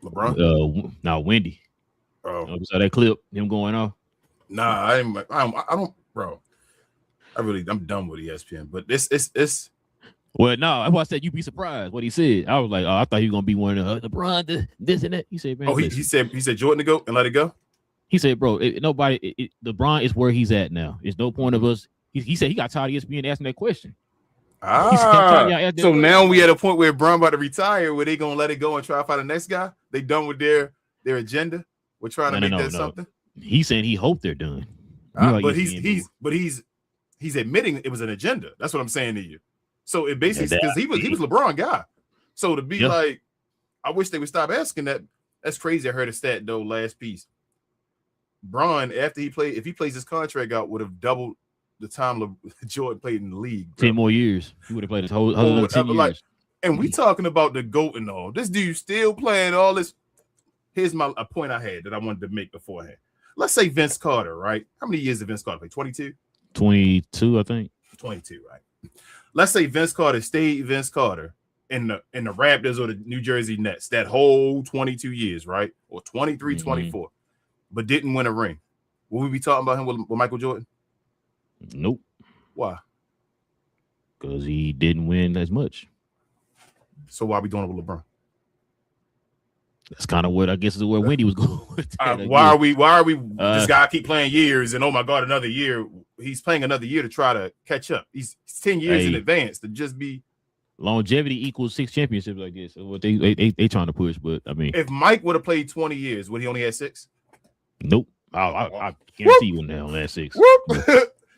LeBron? Now Wendy. Oh, You saw that clip, him going off? nah, I don't, bro. I'm done with ESPN, but it's. Well, no, I said you'd be surprised what he said. I was like, oh, I thought he was gonna be one of LeBron, this and that. He said, man, Oh, he said Jordan to go and let it go. He said, bro, LeBron is where he's at now. It's no point of us. He said he got tired of ESPN asking that question. So now we at a point where Bron about to retire, where they gonna let it go and try to find the next guy. They done with their agenda. We're trying to make that something. He's saying he hoped they're done. But he's admitting it was an agenda. That's what I'm saying to you. So it basically because he was LeBron guy. So to be like, I wish they would stop asking that. That's crazy. I heard a stat though last piece. Bron, after if he plays his contract out, would have doubled the time Jordan played in the league. Bro. 10 more years. He would have played his whole 10 years. And we talking about the GOAT and all. This dude still playing all this. Here's a point I had that I wanted to make beforehand. Let's say Vince Carter, right? How many years did Vince Carter play? 22? 22, I think. 22, right? Let's say Vince Carter stayed Vince Carter in the Raptors or the New Jersey Nets that whole 22 years, right? Or 23, 24, but didn't win a ring. Will we be talking about him with Michael Jordan? Nope. Why? Because he didn't win as much. So why are we doing it with LeBron? That's kind of what I guess is where Wendy was going with that, why are we this guy keep playing years and oh my god, another year. He's playing another year to try to catch up. He's 10 years in advance to just be longevity equals 6 championships, I guess. What they trying to push, but I mean, if Mike would have played 20 years, would he only have 6? Nope. I guarantee you now last 6.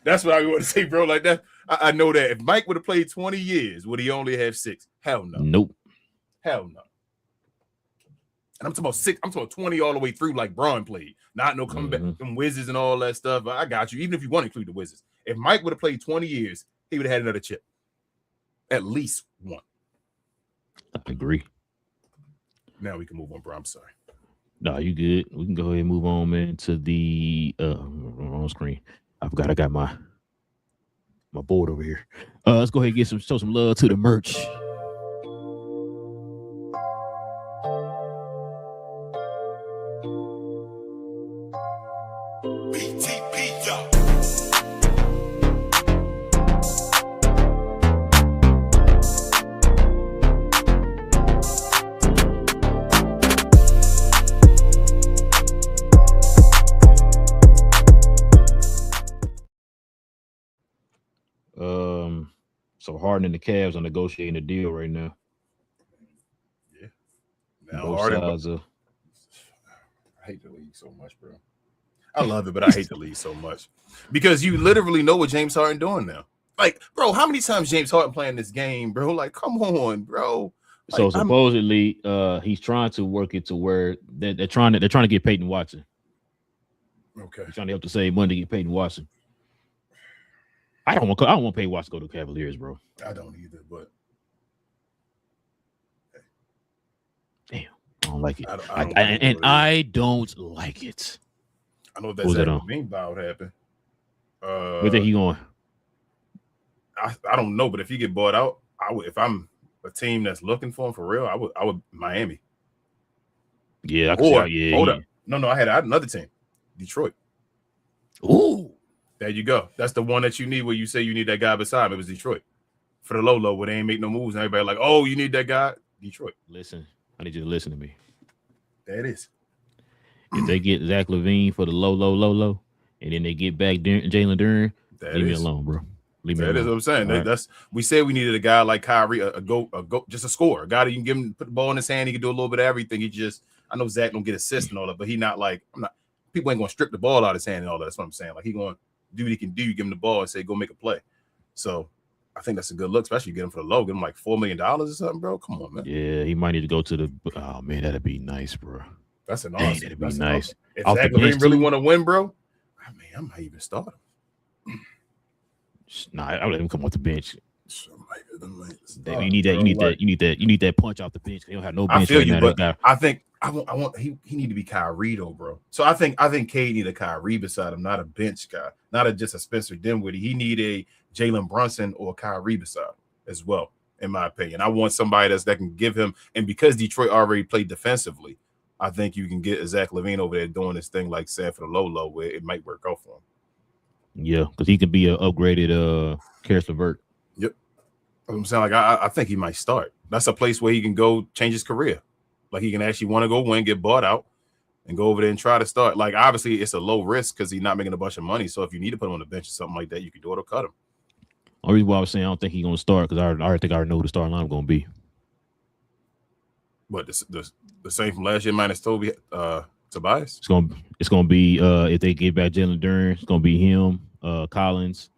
That's what I want to say, bro. Like that, I know that if Mike would have played 20 years, would he only have 6? Hell no. Nope. Hell no. And I'm talking about 6. I'm talking about 20 all the way through, like Bron played. Not no comeback from Wizards and all that stuff. I got you. Even if you want to include the Wizards, if Mike would have played 20 years, he would have had another chip, at least one. I agree. Now we can move on, bro. I'm sorry. No, you good. We can go ahead and move on, man, to the wrong screen. I forgot I got my board over here. Let's go ahead and show some love to the merch. BTP, y'all. So Harden and the Cavs are negotiating a deal right now. Yeah. Now Both Harden. sides I hate the league so much, bro. I love it, but I hate the league so much because you literally know what James Harden doing now. Like, bro, how many times James Harden playing this game, bro? Like, come on, bro. Like, so supposedly, he's trying to work it to where they're trying to get Peyton Watson. Okay, He's trying to help to save money to get Peyton Watson. I don't want Peyton Watson to go to Cavaliers, bro. I don't either, but damn, I don't like it. I don't like it. I know that's that Levine buy would happen. Where think he going? I don't know, but if he get bought out, I would. If I'm a team that's looking for him for real, I would Miami. Yeah, I can see. Hold up. No, I had another team, Detroit. Ooh, there you go. That's the one that you need. Where you say you need that guy beside him. It was Detroit for the low, where they ain't make no moves, and everybody like, oh, you need that guy. Detroit. Listen, I need you to listen to me. That is. If they get Zach LaVine for the low, and then they get back Jalen Duren, leave me alone, bro. Leave me alone. That is what I'm saying. Right. That's we said we needed a guy like Kyrie, a go, just a scorer, a guy that you can give him, put the ball in his hand, he can do a little bit of everything. I know Zach don't get assists and all that, but he not like people ain't gonna strip the ball out of his hand and all that. That's what I'm saying. Like he gonna do what he can do. You give him the ball and say go make a play. So I think that's a good look, especially get him for the low. Get him like $4 million or something, bro. Come on, man. Yeah, he might need to go to the. Oh man, that'd be nice, bro. That's an awesome. That'd be nice. Awesome. If Zach LaVine really want to win, bro, I mean, I might even start him. Nah, I let him come off the bench. You need that punch off the bench. They don't have no bench. I feel you, but I think I want he need to be Kyrie though, bro. So I think Cade need a Kyrie beside him, not a bench guy, not just a Spencer Dinwiddie. He need a Jalen Brunson or a Kyrie beside him. as well, in my opinion. I want somebody that can give him, and because Detroit already played defensively, I think you can get Zach LaVine over there doing this thing like Sanford Lolo, where it might work out for him. Yeah, because he could be an upgraded Karis LeVert. Yep. I'm saying, like, I think he might start. That's a place where he can go change his career. Like, he can actually want to go win, get bought out, and go over there and try to start. Like, obviously, it's a low risk because he's not making a bunch of money. So if you need to put him on the bench or something like that, you can do it or cut him. Only reason why I was saying I don't think he's going to start because I already know who the starting line is going to be. But the same from last year minus Tobias? It's gonna be if they get back Jalen Duren, it's gonna be him, Collins,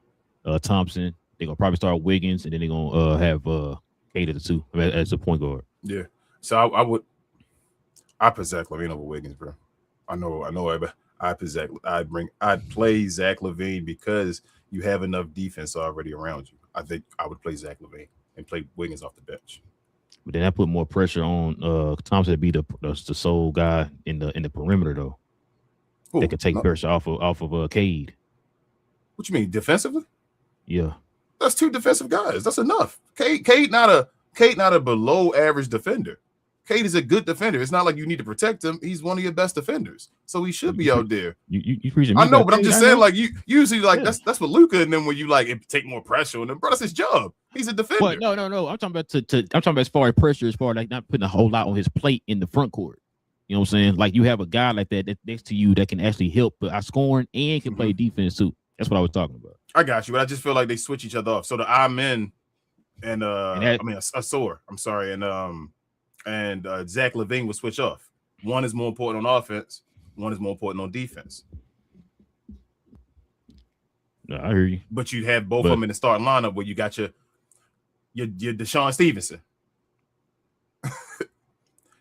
Thompson. They're gonna probably start Wiggins, and then they're gonna have Kate at the 2 as a point guard. Yeah. So I put Zach LaVine over Wiggins, bro. I know everybody. I'd play Zach LaVine because you have enough defense already around you. I think I would play Zach LaVine and play Wiggins off the bench. But then that put more pressure on Thompson to be the sole guy in the perimeter though. Ooh, that could take pressure off of Cade. What you mean defensively? Yeah, that's 2 defensive guys. That's enough. Cade not a below average defender. Cade is a good defender. It's not like you need to protect him. He's one of your best defenders, so he should be out there. You preaching? I know, but I'm just saying, like, you usually like that's what Luka and then when you like it take more pressure on him, bro. That's his job. He's a defender. But no. I'm talking about I'm talking about as far as pressure, as far as like not putting a whole lot on his plate in the front court. You know what I'm saying? Like you have a guy like that next to you that can actually help scoring and can play defense too. That's what I was talking about. I got you, but I just feel like they switch each other off. So the Amen and Asor, I'm sorry, and Zach LaVine will switch off. One is more important on offense. One is more important on defense. No, I hear you. But you'd have both of them in the starting lineup where you got your Deshaun Stevenson.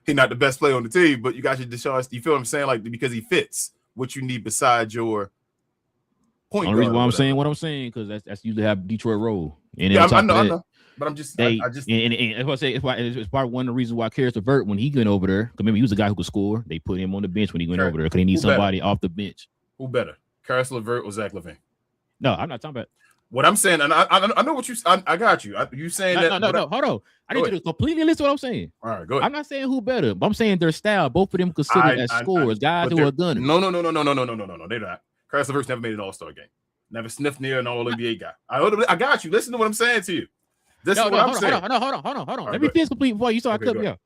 He's not the best player on the team, but you got your Deshaun. You feel what I'm saying? Like, because he fits what you need besides your point guard. The reason why I'm saying what I'm saying, because that's usually how Detroit roll. And yeah, I know. But I'm just, and if I say it's probably one of the reasons why Karis LeVert, when he went over there, because remember he was a guy who could score. They put him on the bench when he went over there because they need somebody off the bench. Who better, Karis LeVert or Zach LaVine? No, I'm not talking about. What I'm saying, and I know what you. I got you. You saying that? No. Hold on. I need you to completely listen to what I'm saying. All right, go ahead. I'm not saying who better, but I'm saying their style. Both of them considered as scorers, guys who are gunners. No. They're not. Karis LeVert's never made an All-Star game. Never sniffed near an All-NBA guy. I got you. Listen to what I'm saying to you. This is what I'm saying. Hold on. Right, let me finish complete before you start cutting me off.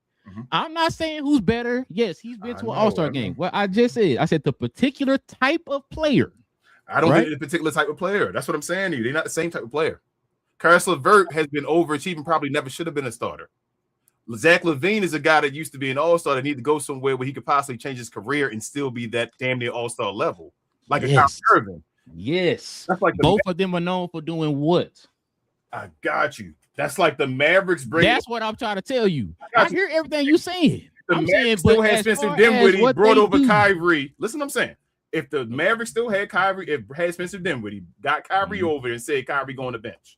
I'm not saying who's better. Yes, he's been to an All-Star game. Well, I just said, the particular type of player. I don't think the particular type of player. That's what I'm saying to you. They're not the same type of player. Karis LeVert has been overachieving, probably never should have been a starter. Zach LaVine is a guy that used to be an all-star that needed to go somewhere where he could possibly change his career and still be that damn near all-star level. Like a Kyrie Irving. Yes. That's like both of them are known for doing what? I got you. That's like the Mavericks bring. That's what I'm trying to tell you. I hear everything you're saying. The Mavericks still had Spencer Dinwiddie, brought over Kyrie. Listen what I'm saying. If the Mavericks still had Kyrie, if had Spencer Dinwiddie, got Kyrie over and said Kyrie going to bench.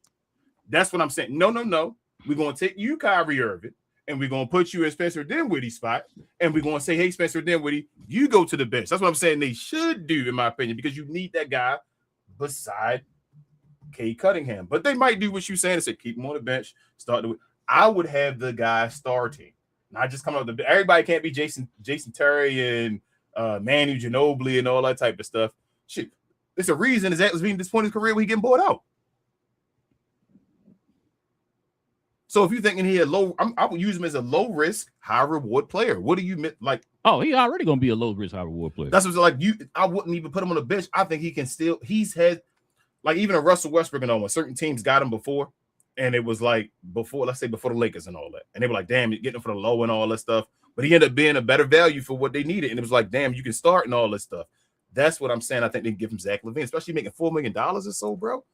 That's what I'm saying. No. We're going to take you, Kyrie Irving, and we're going to put you in Spencer Dinwiddie's spot, and we're going to say, hey, Spencer Dinwiddie, you go to the bench. That's what I'm saying they should do, in my opinion, because you need that guy beside Cade Cunningham. But they might do what you're saying and say, keep him on the bench. I would have the guy starting. Not just coming up. Everybody can't be Jason Terry and Manu Ginobili and all that type of stuff. Shit, there's a reason Zach was being this point in his career where he getting bought out. So if you're thinking he had I would use him as a low risk, high reward player. What do you like? Oh, he already gonna be a low risk, high reward player. That's what's like. I wouldn't even put him on the bench. I think he can still. He's had like even a Russell Westbrook and all. When certain teams got him before, and it was like before, let's say before the Lakers and all that, and they were like, damn, you're getting him for the low and all that stuff. But he ended up being a better value for what they needed, and it was like, damn, you can start and all this stuff. That's what I'm saying. I think they can give him Zach LaVine, especially making $4 million or so, bro.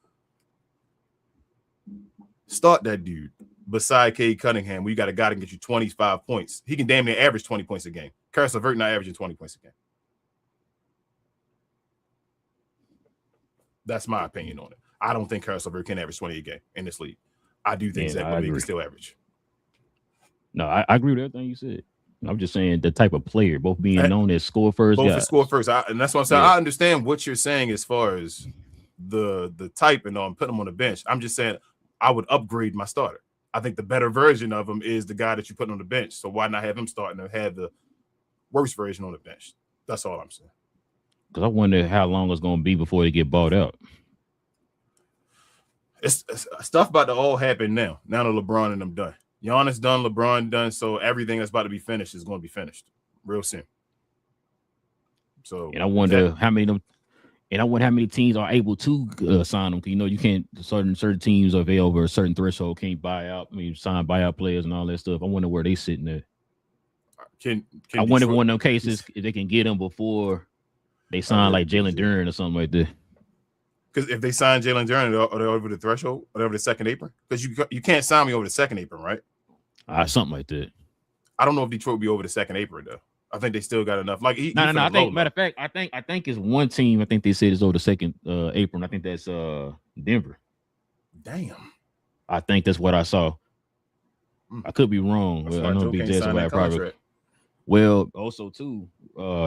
Start that dude. Beside Cade Cunningham, where you got a guy to get you 25 points. He can damn near average 20 points a game. Karis LeVert not averaging 20 points a game. That's my opinion on it. I don't think Karis LeVert can average 20 a game in this league. I do think Zach LaVine can still average. No, I agree with everything you said. I'm just saying the type of player, both being known as score first. Both score first. And that's what I'm saying. Yeah. I understand what you're saying as far as the type and putting them on the bench. I'm just saying I would upgrade my starter. I think the better version of him is the guy that you put on the bench. So why not have him starting and have the worst version on the bench? That's all I'm saying. Because I wonder how long it's going to be before they get bought out. It's stuff about to all happen now. Now that LeBron and them done. Giannis done, LeBron done. So everything that's about to be finished is going to be finished real soon. So and I wonder how many of them. And I wonder how many teams are able to sign them. Because, you know, you can't, certain teams are over a certain threshold, can't buy out, sign buyout players and all that stuff. I wonder where they sitting at. I wonder if one of them cases, if they can get them before they sign like Jalen Duren or something like that. Because if they sign Jalen Duren, are they over the threshold, or over the second apron? Because you can't sign me over the second apron, right? Something like that. I don't know if Detroit will be over the second apron, though. I think they still got enough. Like no. I think, matter of fact, I think it's one team. I think they said it's over the second apron. I think that's Denver. Damn. I think that's what I saw. I could be wrong. Well, I know Big Jazz about private. Well, also too,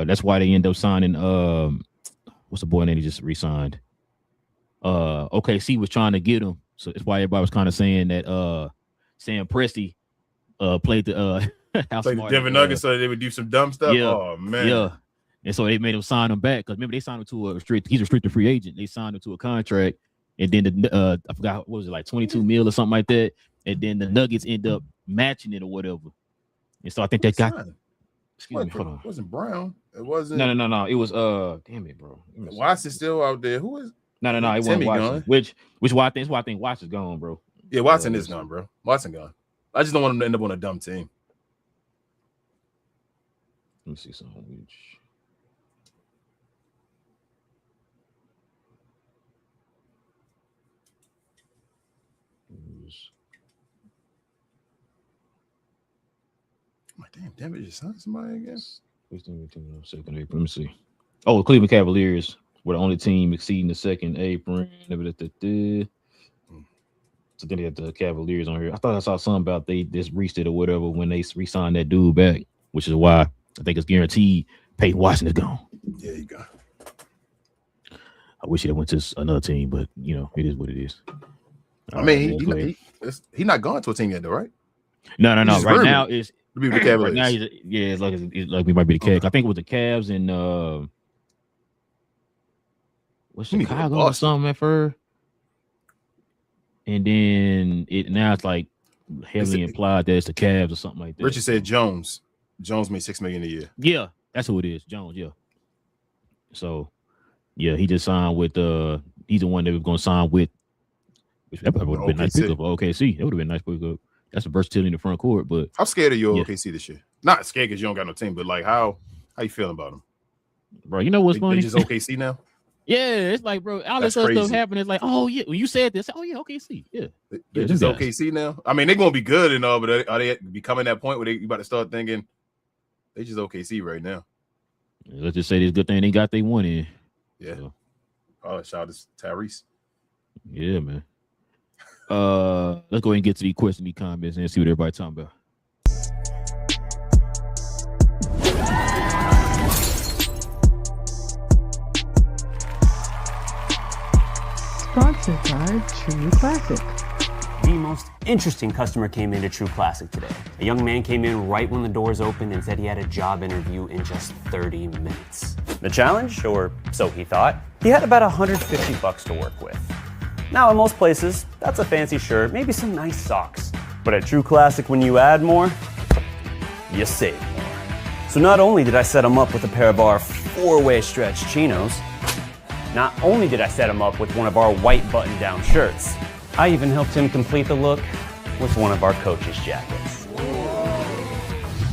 that's why they end up signing. What's the boy name he just re-signed? OKC was trying to get him, so that's why everybody was kind of saying that Sam Presti played the played the Denver Nuggets so they would do some dumb stuff. Yeah, oh man, yeah. And so they made him sign him back because remember they signed him to he's a restricted free agent. They signed him to a contract, and then I forgot what was it, like 22 mil or something like that. And then the Nuggets end up matching it or whatever. And so I think that got. Excuse me, hold on. It wasn't Brown. It wasn't. No. It was damn it, bro. Watson's still out there. Who is? No. It wasn't Watson. Which why I think Watson's gone, bro. Yeah, Watson is gone, bro. Watson gone. I just don't want him to end up on a dumb team. Let me see something. Damn, Denver just signed somebody again. Second apron. Let me see. Oh, the Cleveland Cavaliers were the only team exceeding the second apron. So then they had the Cavaliers on here. I thought I saw something about they just reached it or whatever when they re-signed that dude back, which is why I think it's guaranteed Peyton Washington is gone. Yeah, you go. I wish he went to another team, but you know, it is what it is. I mean, he's not gone to a team yet, though, right? No. Right now it's the Cavaliers. Right now it's like we might be the Cavs. Okay. I think it was the Cavs and what's Chicago or something at first. And then now it's like heavily implied that it's the Cavs or something like that. Richard said Jones. Jones made $6 million a year. Yeah, that's who it is. Jones, yeah. So yeah, he just signed with he's the one that was gonna sign with, which that probably would have been a nice pickup for OKC. That would have been a nice pickup. That's a versatility in the front court. But how scared are you of OKC this year? Not scared because you don't got no team, but like how you feeling about them? Bro, you know what's funny? They just OKC now? Yeah, it's like, bro, all this stuff happening. It's like, oh yeah, when you said this, oh yeah, OKC, yeah. They're just OKC now. I mean, they're gonna be good and all, but are they becoming that point where you about to start thinking they just OKC right now? Yeah, let's just say this good thing they got they won in. Yeah. So. Oh, shout out to Tyrese. Yeah, man. Let's go ahead and get to the questions, the comments, and see what everybody's talking about. Sponsored by True Classic. The most interesting customer came into True Classic today. A young man came in right when the doors opened and said he had a job interview in just 30 minutes. The challenge, or so he thought, he had about $150 to work with. Now, in most places, that's a fancy shirt, maybe some nice socks. But at True Classic, when you add more, you save more. So not only did I set him up with a pair of our 4-way stretch chinos, not only did I set him up with one of our white button-down shirts, I even helped him complete the look with one of our coach's jackets.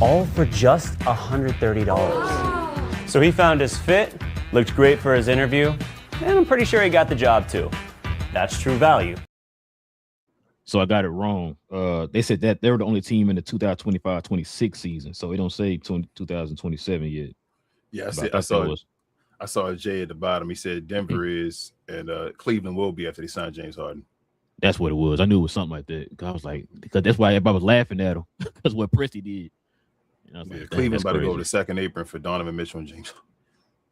All for just $130. So he found his fit, looked great for his interview, and I'm pretty sure he got the job too. That's true value. So I got it wrong. They said that they were the only team in the 2025-26 season, so it don't say 2027 yet. Yeah, I saw Jay at the bottom. He said Denver is and Cleveland will be after they sign James Harden. That's what it was. I knew it was something like that. I was like, because that's why everybody was laughing at him because what Presti did. Yeah, like, Cleveland about to go to the second apron for Donovan Mitchell and James.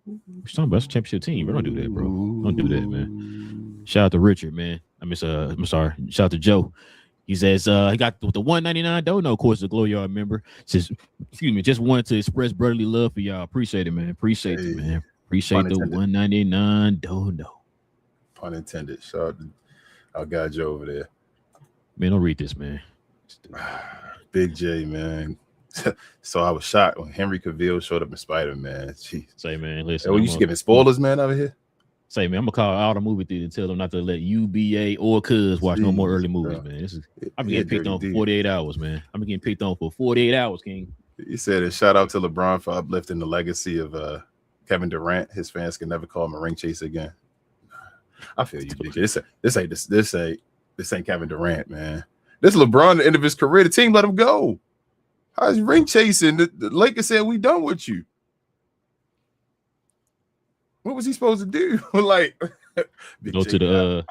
We're talking about a championship team. We don't do that, bro. Don't do that, man. Shout out to Richard, man. I'm sorry. Shout out to Joe. He says he got the $1.99 dono, of course, the GloYard member. Says, excuse me, just wanted to express brotherly love for y'all. Appreciate it, man. Appreciate it, man. Appreciate the $1.99 dono. Pun intended. Shout out to our guy Joe over there. Man, don't read this, man. Big J, man. So I was shocked when Henry Cavill showed up in Spider-Man. Jeez. Say, man, listen. Oh, you just giving spoilers, man, over here? Say, man, I'm gonna call all the movie theater and tell them not to let UBA or Cuz watch no more early movies, man. I'm getting picked on for 48 hours, man. I'm getting picked on for 48 hours, King. He said a shout out to LeBron for uplifting the legacy of Kevin Durant. His fans can never call him a ring chaser again. I feel you, Big J. This ain't Kevin Durant, man. This is LeBron at the end of his career. The team let him go. How's ring chasing? The Lakers said we done with you. What was he supposed to do? Like, go to the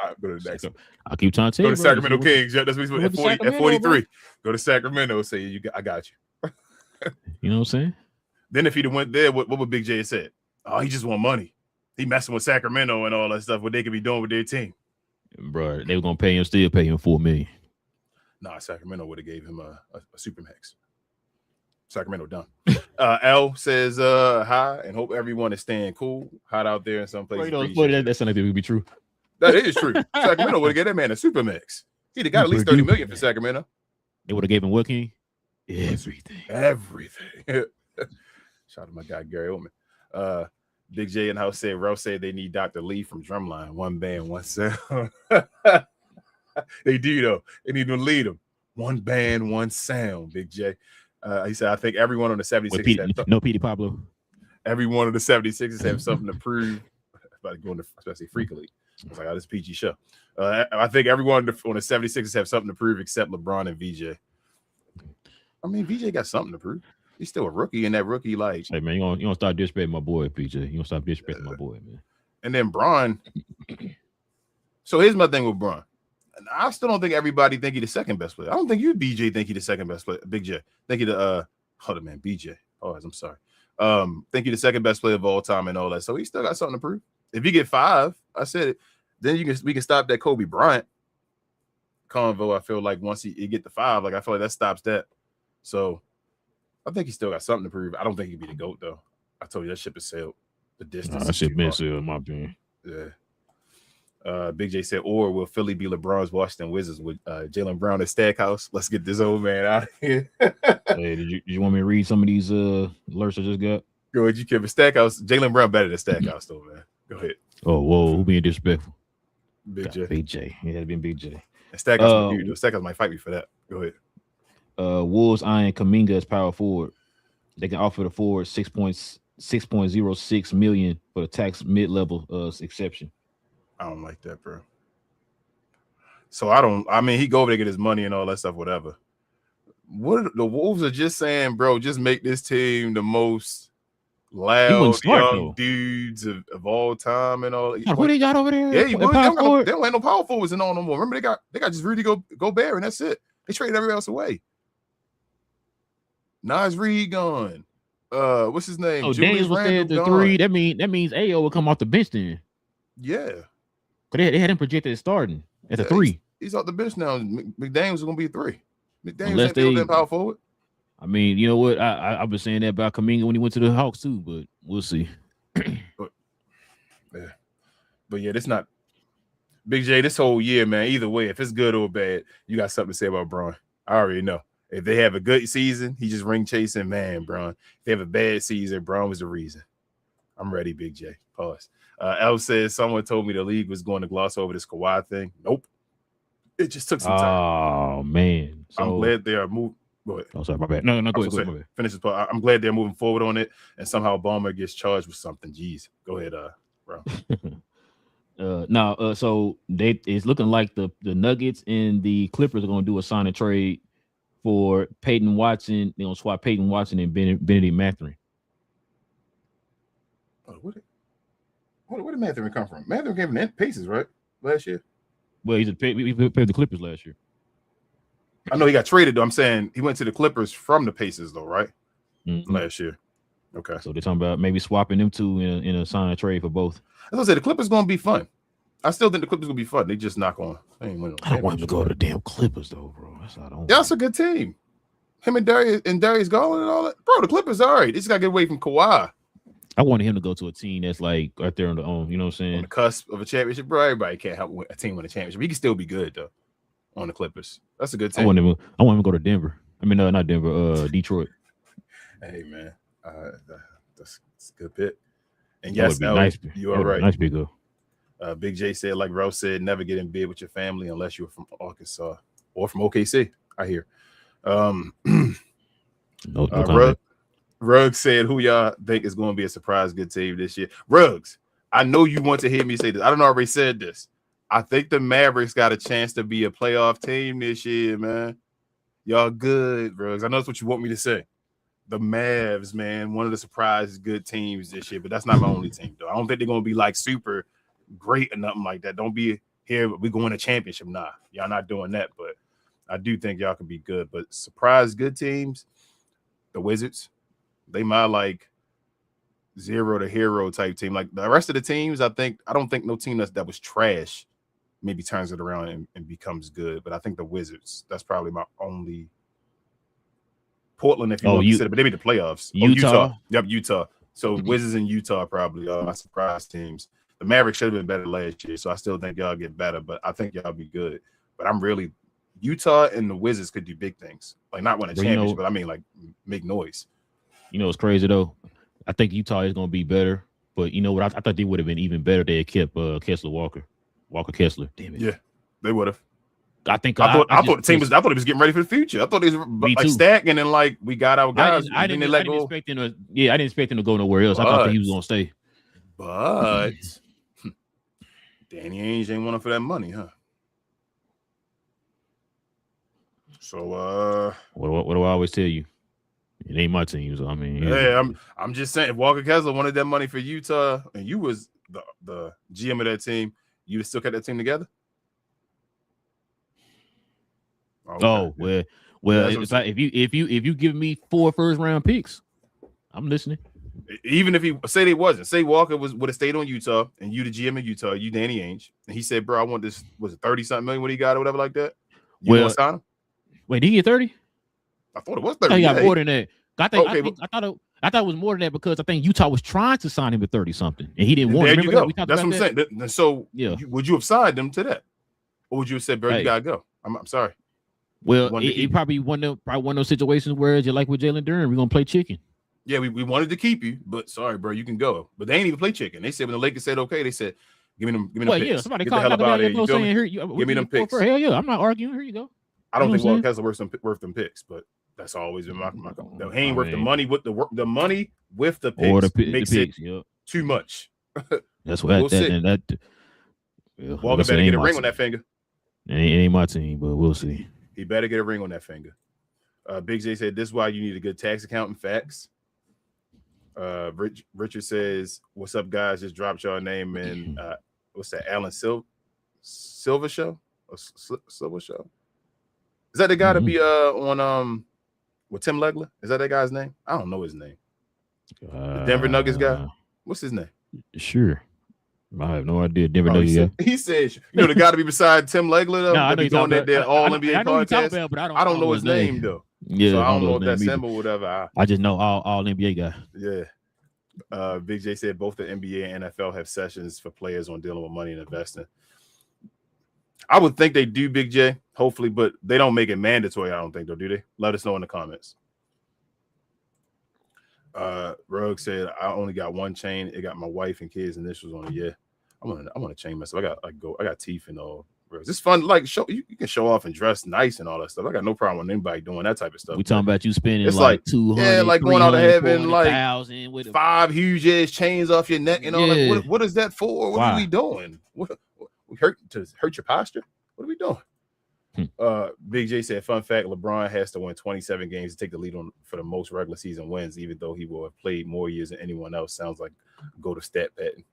next. I'll keep trying to tell you. Go to Sacramento Kings. Yeah, that's what he's at 43. Bro. Go to Sacramento. Say I got you. You know what I'm saying? Then if he'd have went there, what would Big J have said? Oh, he just want money. He messing with Sacramento and all that stuff. What they could be doing with their team, bro? They were gonna pay him, still pay him $4 million. Nah, Sacramento would have gave him a supermax. Sacramento done. L says hi and hope everyone is staying cool. Hot out there in some places. That sounds like it would be true. That is true. Sacramento would have given that man a supermax. He'd have got at least $30 million for Sacramento. They would have gave him what, King? Everything. Shout out to my guy Gary Oldman. Big J in house said Ralph said they need Dr. Lee from Drumline. One band, one sound. They do though. They need to lead them. One band, one sound. Big J. He said, I think everyone on the 76ers. No Petey Pablo. Every one of the 76ers have something to prove. About going to especially Freak League. I was like, oh, this is a PG show. I think everyone on the 76ers have something to prove except LeBron and VJ. I mean, VJ got something to prove. He's still a rookie, and that rookie, like, hey man, you don't start disrespecting my boy, PJ. You don't stop disrespecting my boy, man. And then Bron. So here's my thing with Bron. I still don't think everybody think he's the second best player. I don't think you, BJ, think he's the second best player. Big J. Think he the hold on, man, BJ. Oh, I'm sorry. Think he's the second best player of all time and all that. So he still got something to prove. If you get 5, I said it, then we can stop that Kobe Bryant convo. I feel like once he get the 5, like I feel like that stops that. So I think he still got something to prove. I don't think he'd be the GOAT though. I told you that ship has sailed. The distance. That ship been sailed, in my opinion. Yeah. Big J said, or will Philly be LeBron's Washington Wizards with Jaylen Brown at Stackhouse? Let's get this old man out of here. Hey, did you want me to read some of these alerts I just got? Go ahead, you Kevin. Stackhouse. Jaylen Brown better than Stackhouse, though, man. Go ahead. Oh, whoa, who being disrespectful? Big J. Big J. It had to be Big J. And Stackhouse, Stackhouse might fight me for that. Go ahead. Wolves eyeing Kuminga as power forward. They can offer the forward $6.06 million for the tax mid-level exception. I don't like that, bro. So I mean, he go over there to get his money and all that stuff, whatever. What the Wolves are just saying, bro, just make this team the most loud young dudes of all time and all. What they got over there? Yeah, they don't have no power forwards and all no more. Remember, they got just Rudy Gobert, and that's it. They traded everybody else away. Nas Reed gone. What's his name? Oh, Daniels was there at the 3. That means Ayo will come off the bench then. Yeah. They had him projected as starting at the 3. He's off the bench now. McDaniels is going to be a 3. McDaniels ain't that power forward. I mean, you know what? I've been saying that about Kuminga when he went to the Hawks too, but we'll see. But yeah, this not Big J. This whole year, man. Either way, if it's good or bad, you got something to say about Bron. I already know. If they have a good season, he just ring chasing, man, Bron. If they have a bad season, Bron was the reason. I'm ready, Big J. Pause. El says someone told me the league was going to gloss over this Kawhi thing. Nope. It just took some time. Oh, man. So, I'm glad they are moving. Go ahead. Oh, sorry, my bad. No, go ahead. Finish this part. I'm glad they're moving forward on it, and somehow Ballmer gets charged with something. Jeez. Go ahead, bro. So it's looking like the Nuggets and the Clippers are going to do a sign and trade for Peyton Watson. They're going to swap Peyton Watson and Benedict Mathurin. Where did Mathurin come from? Mathurin gave him Pacers, right? Last year. Well, he paid the Clippers last year. I know he got traded, though. I'm saying he went to the Clippers from the Pacers, though, right? Mm-hmm. Last year. Okay. So they're talking about maybe swapping them two in a sign and trade for both. As I said, the Clippers going to be fun. I still think the Clippers will be fun. They just not going. They ain't winning. I don't want him to go to the damn Clippers though, bro. That's a good team. Him and Darius Garland and all that, bro. The Clippers are all right. They just got to get away from Kawhi. I wanted him to go to a team that's like right there on the own. You know what I'm saying? On the cusp of a championship, bro. Everybody can't help a team win a championship. He can still be good though. On the Clippers, that's a good team. I want him to go to Denver. I mean, not Denver. Detroit. Hey man, that's a good pick. And yes, nice. You are right. Nice pick. Big J said, like Rose said, never get in bed with your family unless you're from Arkansas or from OKC. I hear. Ruggs said, who y'all think is going to be a surprise good team this year? Ruggs, I know you want to hear me say this. I don't already said this. I think the Mavericks got a chance to be a playoff team this year, man. Y'all good, Ruggs. I know that's what you want me to say. The Mavs, man, one of the surprise good teams this year, but that's not my only team, though. I don't think they're going to be like super great or nothing like that. Don't be here, we going to championship. Nah, y'all not doing that, but I do think y'all can be good. But surprise good teams, the Wizards, they my like zero to hero type team. Like the rest of the teams, I don't think no team that was trash maybe turns it around and becomes good. But I think the Wizards, that's probably my only. Portland, if you want to consider, but they made the playoffs. Utah. Yep, Utah. So Wizards and Utah probably are my surprise teams. The Mavericks should have been better last year, so I still think y'all get better, but I think y'all be good. But I'm really Utah and the Wizards could do big things, like not win a championship, but I mean like make noise. You know, it's crazy though. I think Utah is going to be better, but you know what? I thought they would have been even better. They had kept Walker Kessler. Damn it. Yeah, they would have. I thought the team was getting ready for the future. I thought they was like stacking and like we got our guys. I didn't expect him to go nowhere else. I thought he was gonna stay. But Danny Ainge ain't want him for that money, huh? So what do I always tell you? It ain't my team. So I mean, yeah, I'm just saying if Walker Kessler wanted that money for Utah and you was the GM of that team, you would still kept that team together. Okay. Oh well. It's like if you give me 4 first-round picks, I'm listening. Even if he say Walker would have stayed on Utah and you the GM of Utah, you Danny Ainge, and he said, "Bro, I want this." Was it 30-something million? What he got or whatever like that? You want to sign him? Wait, did he get 30? I thought it was 30. I thought he got more than that. I thought it was more than that because I think Utah was trying to sign him at 30-something, and he didn't want. There you go. That's what I'm that? saying. So yeah, would you have signed them to that, or would you have said, "Bro, you gotta go"? I'm sorry. Well, it probably one of those situations where you're like with Jalen Duren, we're gonna play chicken. Yeah, we wanted to keep you, but sorry, bro, you can go. But they ain't even play chicken. They said when the Lakers said okay, they said, "Give me them picks." Yeah, somebody called the hell out of here. Give me them picks. Hell yeah, I'm not arguing. Here you go. I don't think Walker Kessler worth them picks, but that's always been my he ain't worth the money with the money with the picks or makes it too much. That's what Walker better get a ring on that finger. It ain't my team, but we'll see. He better get a ring on that finger. Big J said, "This is why you need a good tax accountant." Facts. Richard says, "What's up, guys? Just dropped y'all name in what's that? Alan Silver show or Silver show? Is that the guy to be on with Tim Legler? Is that guy's name? I don't know his name. The Denver Nuggets guy. What's his name? Sure. I have no idea. Denver Nuggets. He says, the guy to be beside Tim Legler though. I know he's on that all NBA contest. But I don't know his name though. Yeah, so I don't know if that's him or whatever. I just know all NBA guy. Yeah. Big J said both the NBA and NFL have sessions for players on dealing with money and investing. I would think they do, Big J, hopefully, but they don't make it mandatory. I don't think they'll do they. Let us know in the comments. Rogue said I only got one chain. It got my wife and kids initials on it. Yeah, I want to chain myself. I got teeth and all. It's fun. Like you can show off and dress nice and all that stuff. I got no problem with anybody doing that type of stuff. We talking about you spending it's like 200, like going out of heaven like 1,000 with 5 huge ass chains off your neck and all that. What is that for? What are we doing? What we hurt your posture? What are we doing? Big J said, fun fact, LeBron has to win 27 games to take the lead for the most regular season wins, even though he will have played more years than anyone else. Sounds like go to stat pattern.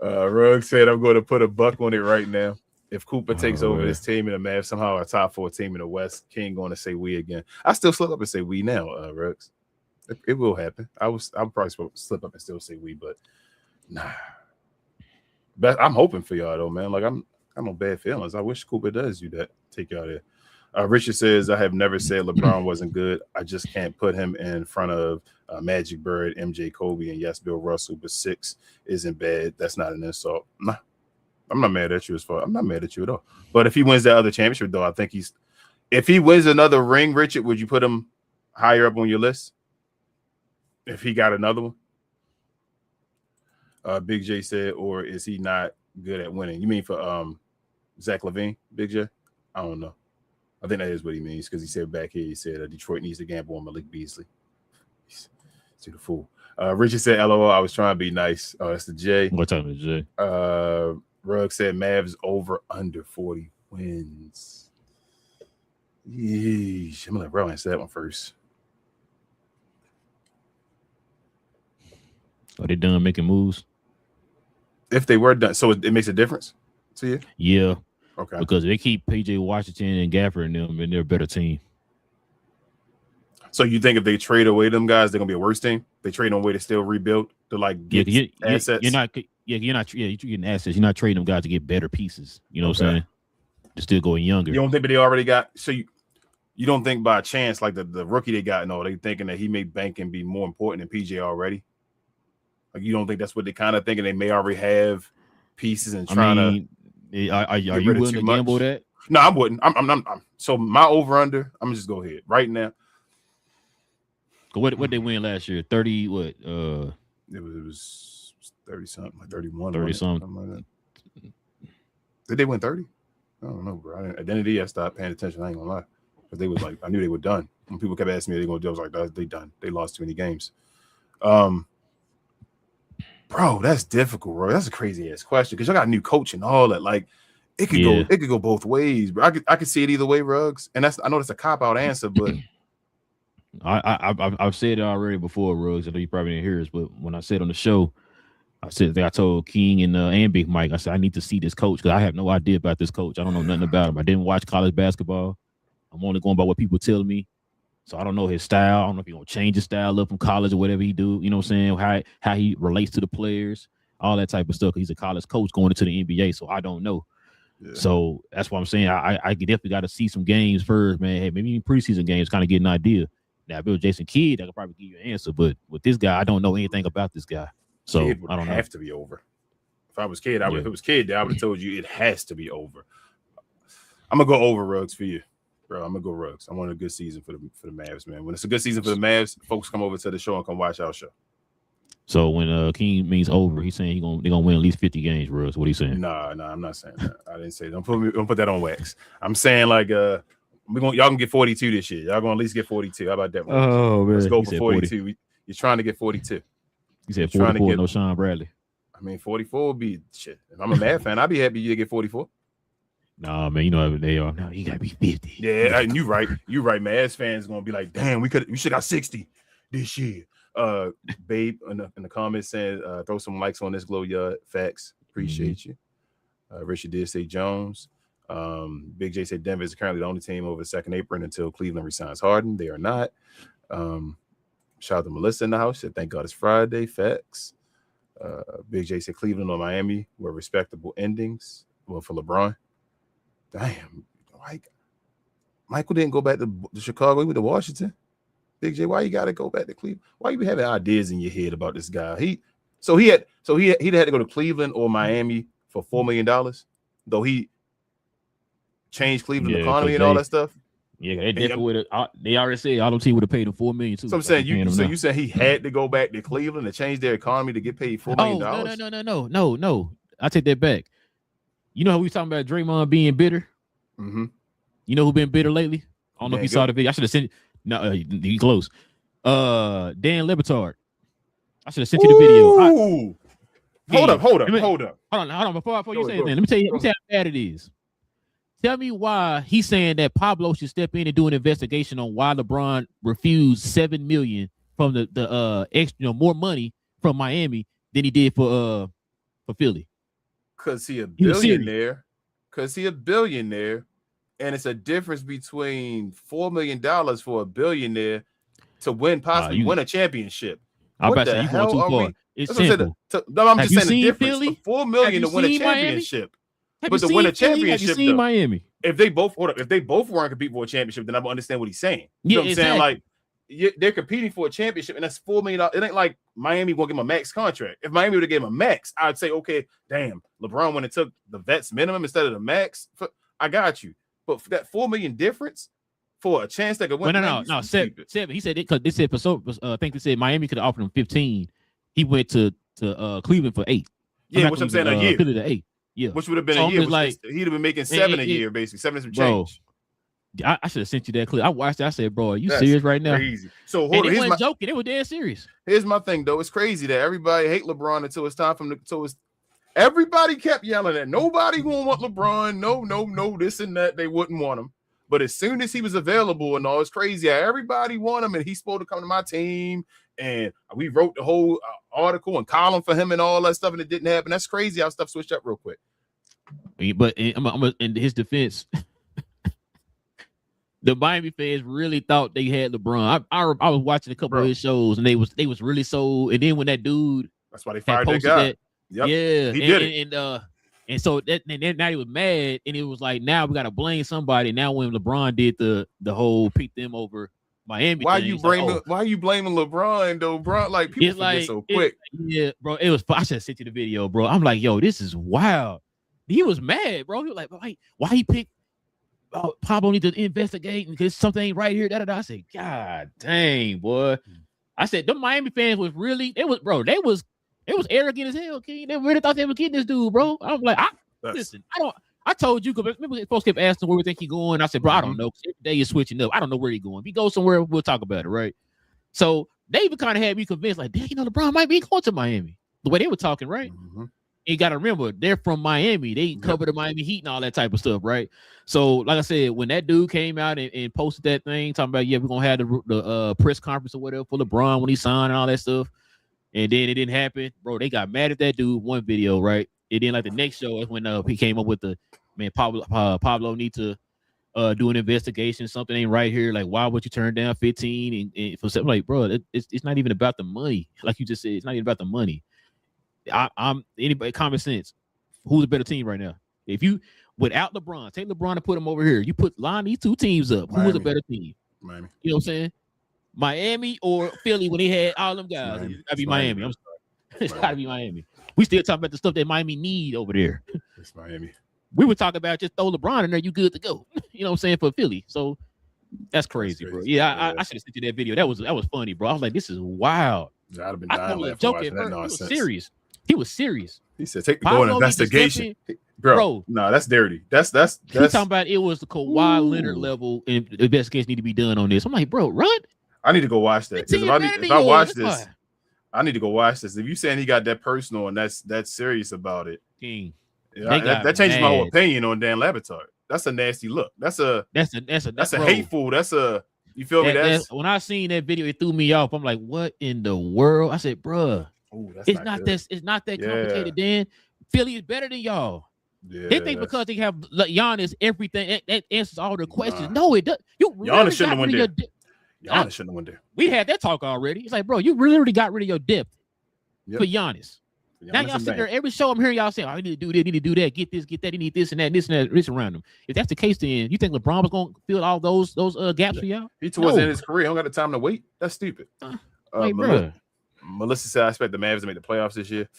Rugg said, I'm going to put a buck on it right now. If Cooper takes over this team and the Mavs somehow a top 4 team in the West, King going to say we again. I still slip up and say we now, Ruggs. It will happen. I'll probably slip up and still say we, but nah. I'm hoping for y'all though, man. Like I'm no bad feelings. I wish Cooper does do that. Take y'all there. Richard says, I have never said LeBron wasn't good. I just can't put him in front of Magic Bird, MJ, Kobe, and yes, Bill Russell. But 6 isn't bad. That's not an insult. Nah, I'm not mad at you as far. I'm not mad at you at all. But if he wins that other championship, though, I think if he wins another ring, Richard, would you put him higher up on your list? If he got another one? Big J said, or is he not good at winning? You mean for Zach LaVine, Big J? I don't know. I think that is what he means because he said back here, he said Detroit needs to gamble on Malik Beasley. See the fool. Richard said, LOL, I was trying to be nice. That's the J. What time is J? Rugg said Mavs over under 40 wins. Yeesh. I'm going to let Bro answer that one first. Are they done making moves? If they were done, so it makes a difference to you? Yeah. Okay. Because they keep PJ Washington and Gafford and them, and they're a better team. So you think if they trade away them guys, they're gonna be a worse team? They trade them away to still rebuild to like get assets. You're not you're getting assets. You're not trading them guys to get better pieces. You know what I'm saying? They're still going younger. You don't think that they already got so you don't think by chance like the rookie they got, no, they thinking that he may bank and be more important than PJ already? Like you don't think that's what they kind of thinking they may already have pieces and trying to. Are you willing to gamble that? No, I wouldn't. I'm so my over under. I'm gonna just go ahead right now. What they win last year? 30 what? It was 30 something, like 31, 30 something. Like that. Did they win 30? I don't know, bro. Identity, I stopped paying attention. I ain't gonna lie, because they was like, I knew they were done. When people kept asking me, they gonna do. I was like, they done. They lost too many games. Bro, that's difficult, bro. That's a crazy ass question because y'all got a new coach and all that. Like, it could go both ways, bro. I could see it either way, Ruggs. And I know that's a cop out answer, but I've said it already before, Ruggs. I know you probably didn't hear us, but when I said on the show, I told King and Big Mike, I said I need to see this coach because I have no idea about this coach. I don't know nothing about him. I didn't watch college basketball. I'm only going by what people tell me. So I don't know his style. I don't know if he's gonna change his style up from college or whatever he do. You know what I'm saying? How he relates to the players, all that type of stuff. He's a college coach going into the NBA, so I don't know. Yeah. So that's what I'm saying. I definitely got to see some games first, man. Hey, maybe preseason games, kind of get an idea. Now, if it was Jason Kidd, I could probably give you an answer. But with this guy, I don't know anything about this guy. So Kidd I don't know. Have to be over. If I was Kidd, if it was Kidd, I would have told you it has to be over. I'm gonna go over Ruggs for you. Bro, I'm gonna go Ruggs. I want a good season for the Mavs, man. When it's a good season for the Mavs, folks come over to the show and come watch our show. So when King means over, he's saying they're gonna win at least 50 games, Ruggs. What are you saying? Nah, I'm not saying that. I didn't say that. Don't put that on wax. I'm saying like y'all can get 42 this year. Y'all gonna at least get 42. How about that one? Oh man, let's go for 42. You're trying to get 42. You said 44, no Sean Bradley. I mean 44 would be shit. If I'm a Mavs fan, I'd be happy you get 44. Nah, man, you know how they are. No, you gotta be 50. Yeah, you right. You right. Mavs fans gonna be like, damn, we should got 60 this year. Babe in the comments saying throw some likes on this GloYard. Facts. Appreciate you. Richard did say Jones. Big J said Denver is currently the only team over the second apron until Cleveland resigns Harden. They are not. Shout out to Melissa in the house. Said thank God it's Friday. Facts. Big J said Cleveland or Miami were respectable endings. Well, for LeBron. Damn, Michael didn't go back to Chicago. He went to Washington. Big J, why you got to go back to Cleveland? Why you be having ideas in your head about this guy? He had to go to Cleveland or Miami for $4 million, though he changed Cleveland economy and all that stuff. Yeah, they definitely would have. They already said all them team would have paid him $4 million too. So I'm saying you said he had to go back to Cleveland to change their economy to get paid $4 million. No. I take that back. You know how we was talking about Draymond being bitter? Mm-hmm. You know who been bitter lately? I don't know if you saw the video. I should have sent. No, you close. Dan LeBatard. I should have sent you the video. Hold up. Hold on. Before you say anything, let me tell you how bad it is. Tell me why he's saying that Pablo should step in and do an investigation on why LeBron refused $7 million from the extra, more money from Miami than he did for Philly. Because he a billionaire. And it's a difference between $4 million for a billionaire to win a championship. I'm What about to the say you going hell too are far. we? It's That's what I'm simple. saying. No, I'm Have just you saying the seen difference. Philly? $4 Have million you to win a seen Miami? championship. Have But you to win a seen Philly? Have you championship, seen though, Miami? if they both weren't competing for a championship, then I would understand what he's saying. You know what I'm saying? Exactly. Like they're competing for a championship, and that's $4 million. It ain't like Miami gonna give him a max contract. If Miami would have given him a max, I'd say, okay, damn, LeBron when it took the vets minimum instead of the max, I got you. But for that $4 million difference for a chance that could win, No, seven. He said it because they said I think they said Miami could have offered him 15. He went to Cleveland for 8. Yeah, which I'm saying a year. Philly to 8. Yeah, which would have been so a year. Like, he'd have been making 7 a year, basically 7 and some change. I should have sent you that clip. I watched it. I said, bro, are you serious right now? Crazy. So hold on. They weren't joking. They were dead serious. Here's my thing, though. It's crazy that everybody hate LeBron until it's time for him to. Everybody kept yelling that nobody gonna want LeBron. No, this and that. They wouldn't want him. But as soon as he was available and all, it's crazy. Everybody want him, and he's supposed to come to my team. And we wrote the whole article and column for him and all that stuff, and it didn't happen. That's crazy how stuff switched up real quick. But in his defense, the Miami fans really thought they had LeBron. I was watching a couple of his shows, and they was really sold. And then when that dude, that's why they fired that guy. Yep. Yeah, he did it. And so now he was mad, and it was like, now we got to blame somebody. Now when LeBron did the whole pick them over Miami, why are you blaming LeBron though, bro? Like people forget so quick. Yeah, bro. It was. I should have sent you the video, bro. I'm like, yo, this is wild. He was mad, bro. He was like, why he picked Pablo need to investigate because something ain't right here. I said, God dang, boy. I said, the Miami fans was really, they was arrogant as hell, King. They really thought they were getting this dude, bro. I was like, listen, I told you, because remember folks kept asking where we think he's going. I said, bro, I don't know. Every day you're switching up. I don't know where he's going. If he goes somewhere, we'll talk about it, right? So they even kind of had me convinced, like, dang, LeBron might be going to Miami. The way they were talking, right? Mm-hmm. You got to remember, they're from Miami. They cover the Miami Heat and all that type of stuff, right? So, like I said, when that dude came out and posted that thing, talking about, yeah, we're going to have the press conference or whatever for LeBron when he signed and all that stuff, and then it didn't happen, bro, they got mad at that dude one video, right? And then, like, the next show is when he came up with Pablo need to do an investigation. Something ain't right here. Like, why would you turn down 15 and for something? Like, bro, it's not even about the money. Like you just said, it's not even about the money. I'm anybody common sense. Who's a better team right now? If you without LeBron, take LeBron and put him over here. You line these two teams up. Who's a better team? Miami. You know what I'm saying? Miami or Philly when they had all them guys. It's gotta be Miami. I'm sorry. It's gotta be Miami. We still talking about the stuff that Miami need over there. It's Miami. We were talking about just throw LeBron in there, you good to go. You know what I'm saying, for Philly. So that's crazy, bro. Yeah, I should have sent you that video. That was funny, bro. I was like, this is wild. I'd have been dying joking. He was serious. He was serious. He said, go an investigation. Bro, no, that's dirty. That's talking about it was the Kawhi Leonard level and investigation need to be done on this. I'm like, bro, run. I need to go watch that. Because if I watch this, I need to go watch this. If you saying he got that personal and that's serious about it, King. Yeah, that changes my whole opinion on Dan Labatard. That's a nasty look. That's a hateful. That's a, you feel me? That's when I seen that video, it threw me off. I'm like, what in the world? I said, bruh, it's not that complicated. Dan, Philly is better than y'all. Yeah, they think because they have Giannis, everything that answers all their questions. No, it does. Giannis shouldn't have went there. Giannis shouldn't have went there. We had that talk already. It's like, bro, you literally got rid of your depth for Giannis. Now y'all sit there every show. I'm hearing y'all saying, "Oh, I need to do this, need to do that, get this, get that. You need this and that, this around him." If that's the case, then you think LeBron was going to fill all those gaps for y'all? He towards the end of his career. He don't got the time to wait. That's stupid. Melissa said, "I expect the Mavs to make the playoffs this year."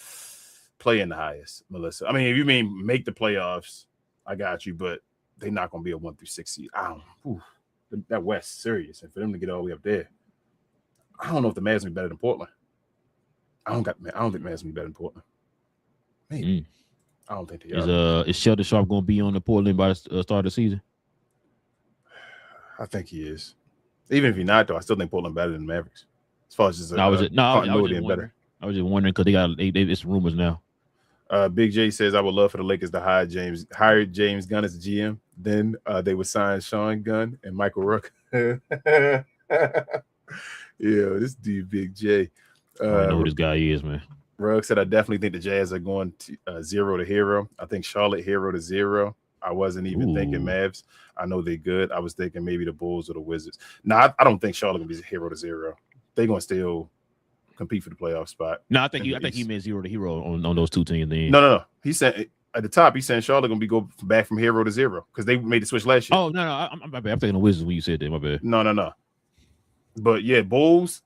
Play in the highest, Melissa. I mean, if you mean make the playoffs, I got you, but they're not going to be a 1 through 6 seed. That West serious, and for them to get all the way up there, I don't know if the Mavs will be better than Portland. I don't think Mavs will be better than Portland. Maybe. I don't think they are. Is Sheldon Sharp going to be on the Portland by the start of the season? I think he is. Even if he's not, though, I still think Portland better than the Mavericks. As far as just I was just wondering because it's rumors now. Big J says, I would love for the Lakers to hire James Gunn as the GM. Then they would sign Sean Gunn and Michael Rook. Yeah, this dude, Big J. I don't know who this guy is, man. Rugg said, I definitely think the Jazz are going to 0 to hero. I think Charlotte 0 to 0. I wasn't even thinking Mavs. I know they're good. I was thinking maybe the Bulls or the Wizards. No, I don't think Charlotte going to be 0 to 0. They're going to still compete for the playoff spot. No, I think he meant 0 to hero on those two teams. Then no. He said at the top, he's saying Charlotte gonna be go back from 0 to 0 because they made the switch last year. Oh no, I'm thinking the Wizards when you said that. My bad. No. But yeah, Bulls.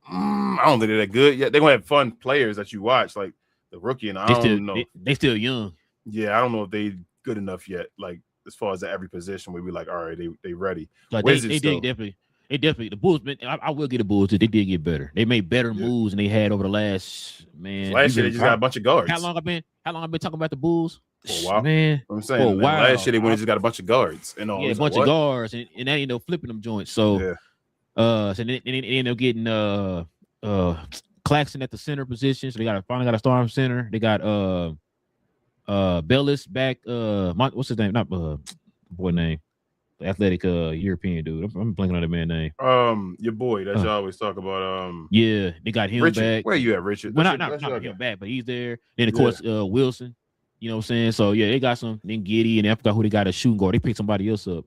I don't think they're that good yet. They're gonna have fun players that you watch, like the rookie, and I don't know. They still young. Yeah, I don't know if they good enough yet. Like as far as at every position, where we like, all right, they ready. Like they definitely the Bulls. I will get the Bulls. They did get better. They made better moves than they had over the last year. They just got a bunch of guards. How long I've been talking about the Bulls? For a while, man. I'm saying last year they went and just got a bunch of guards and all. Yeah, a bunch of guards, and they ended up flipping them joints. So so they ended up getting Claxton at the center position. So they finally got a starting center. They got Bellis back. What's his name? Not boy name. The athletic European dude. I'm blanking on the man's name. Your boy that you always talk about. Yeah, they got him Richard, back. Where you at, Richard? Well, not him back, but he's there. Then of course Wilson. You know what I'm saying? So yeah, they got some. Then Giddy, and I forgot who they got a shooting guard. They picked somebody else up.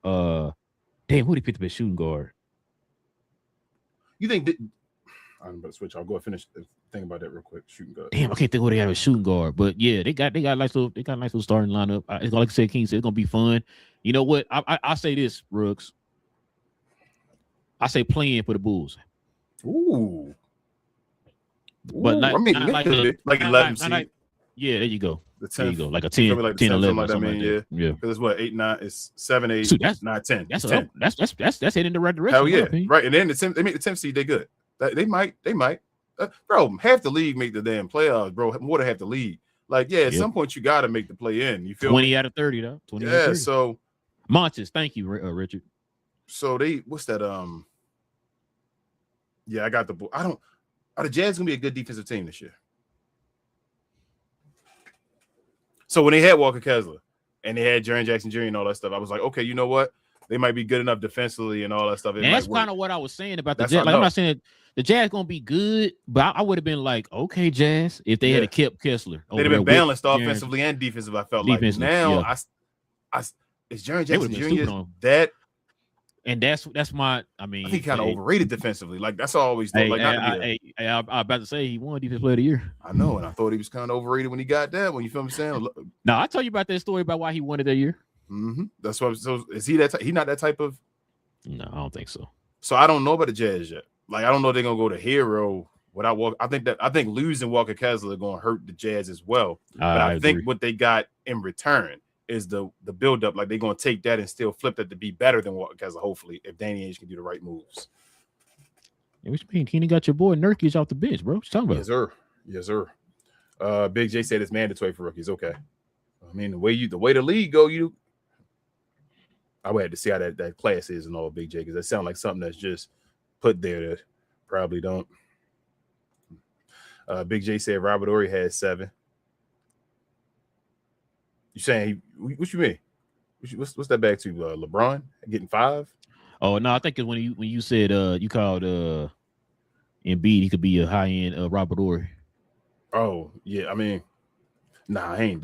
Damn, who they picked up as shooting guard? You think? I'm about to switch. I'll go and finish. Think about that real quick. Shooting guard. Damn, I can't think who they got a shooting guard, but yeah, they got nice little starting lineup. Like I said, King said it's gonna be fun. You know what? I say this, Brooks. I say playing for the Bulls. Ooh. But not, I mean, not like 11 seed. Yeah, there you go. The 10th, there you go. Like a 10, like 10 11 like that, something like that. Yeah. Because it's what 8, 9. It's 7, 8, Dude, 9, 10. That's 10. That's heading in the right direction. Hell yeah, right. And then they make the 10th seed. They good. They might. Bro, half the league make the damn playoffs, bro. More than half the league. Like, yeah, at some point you got to make the play in. You feel 20 out of 30 though. 20 out of 30. So Montes, thank you, Richard. So what's that? Yeah, I got the. Are the Jazz gonna be a good defensive team this year? So when they had Walker Kessler and they had Jaren Jackson Jr. and all that stuff, I was like, okay, you know what? They might be good enough defensively and all that stuff. And that's kind of what I was saying about the Jazz. Like, I'm not saying that the Jazz gonna be good, but I would have been like, okay, Jazz, if they had kept Kessler. They'd have been balanced offensively and defensive. I felt like now is Jaren Jackson Jr. that. And that's my. I mean, I think kind of overrated defensively. Like that's always. I was about to say he won Defensive Player of the Year. I know, and I thought he was kind of overrated when he got that. When you feel me saying? No, I told you about that story about why he won it that year. Mm-hmm. That's what. So is he that? He not that type of. No, I don't think so. So I don't know about the Jazz yet. Like I don't know if they're gonna go to hero without Walker. I think losing Walker Kessler gonna hurt the Jazz as well. But I think what they got in return is the build up. Like they're gonna take that and still flip that to be better than Walker Kessler. Hopefully, if Danny Ainge can do the right moves. Yeah, what you mean? Kenny got your boy Nurkic off the bench, bro. What you talking about? Yes, sir. Big J said it's mandatory for rookies. Okay. I mean the way the league go, I would have to see how that class is and all, Big J, because that sounds like something that's just put there that probably don't. Big J said Robert Horry had 7. You saying what you mean? What's that back to? LeBron getting 5? Oh no, I think it's when you said you called Embiid, he could be a high end Robert Horry. Oh yeah, I mean, nah, I ain't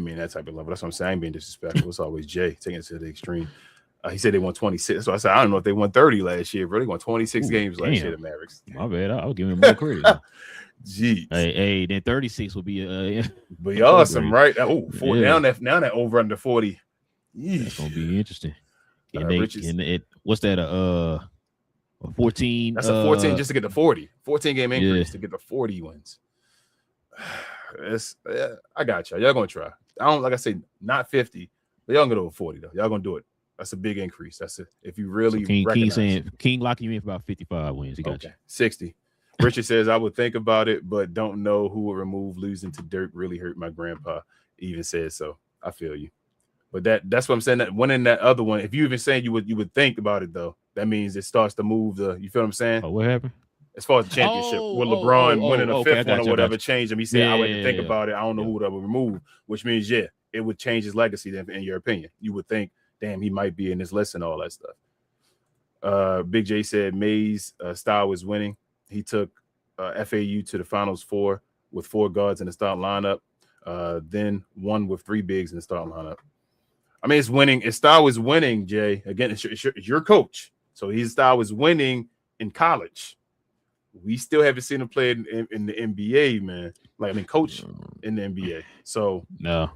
mean that type of level. That's what I'm saying. I ain't being disrespectful. It's always Jay taking it to the extreme. He said they won 26. So I said I don't know if they won 30 last year, bro. They won 26 games last year. The Mavericks. My bad. I'll give him more credit. Jeez. Hey, then 36 would be be awesome, right? Oh, 40, now that over under 40. That's gonna be interesting. What's that? A 14. That's a 14 just to get the 40. 14 game increase to get the 40 wins. I got y'all gonna try. I don't like I say not 50, but y'all gonna go over 40 though. Y'all gonna do it. That's a big increase. That's it. If you really King locking you in for about 55 wins. He got you 60. Richard says I would think about it, but don't know who would remove losing to Dirk really hurt my grandpa. He even says so. I feel you. But that's what I'm saying. That winning that other one, if you even saying you would think about it though, that means it starts to move you feel what I'm saying? Oh, what happened? As far as the championship, with LeBron winning a fifth one or whatever changed him. He said, I would think about it. I don't know who that would remove, which means, it would change his legacy then, in your opinion. You would think, damn, he might be in this list and all that stuff. Big J said May's style was winning. He took FAU to the Finals 4 with 4 guards in the starting lineup, then 1 with 3 bigs in the starting lineup. I mean, it's winning. His style was winning, Jay. Again, it's your coach. So his style was winning in college. we still haven't seen him play in the NBA, man. Like, I mean, coach in the NBA. So no.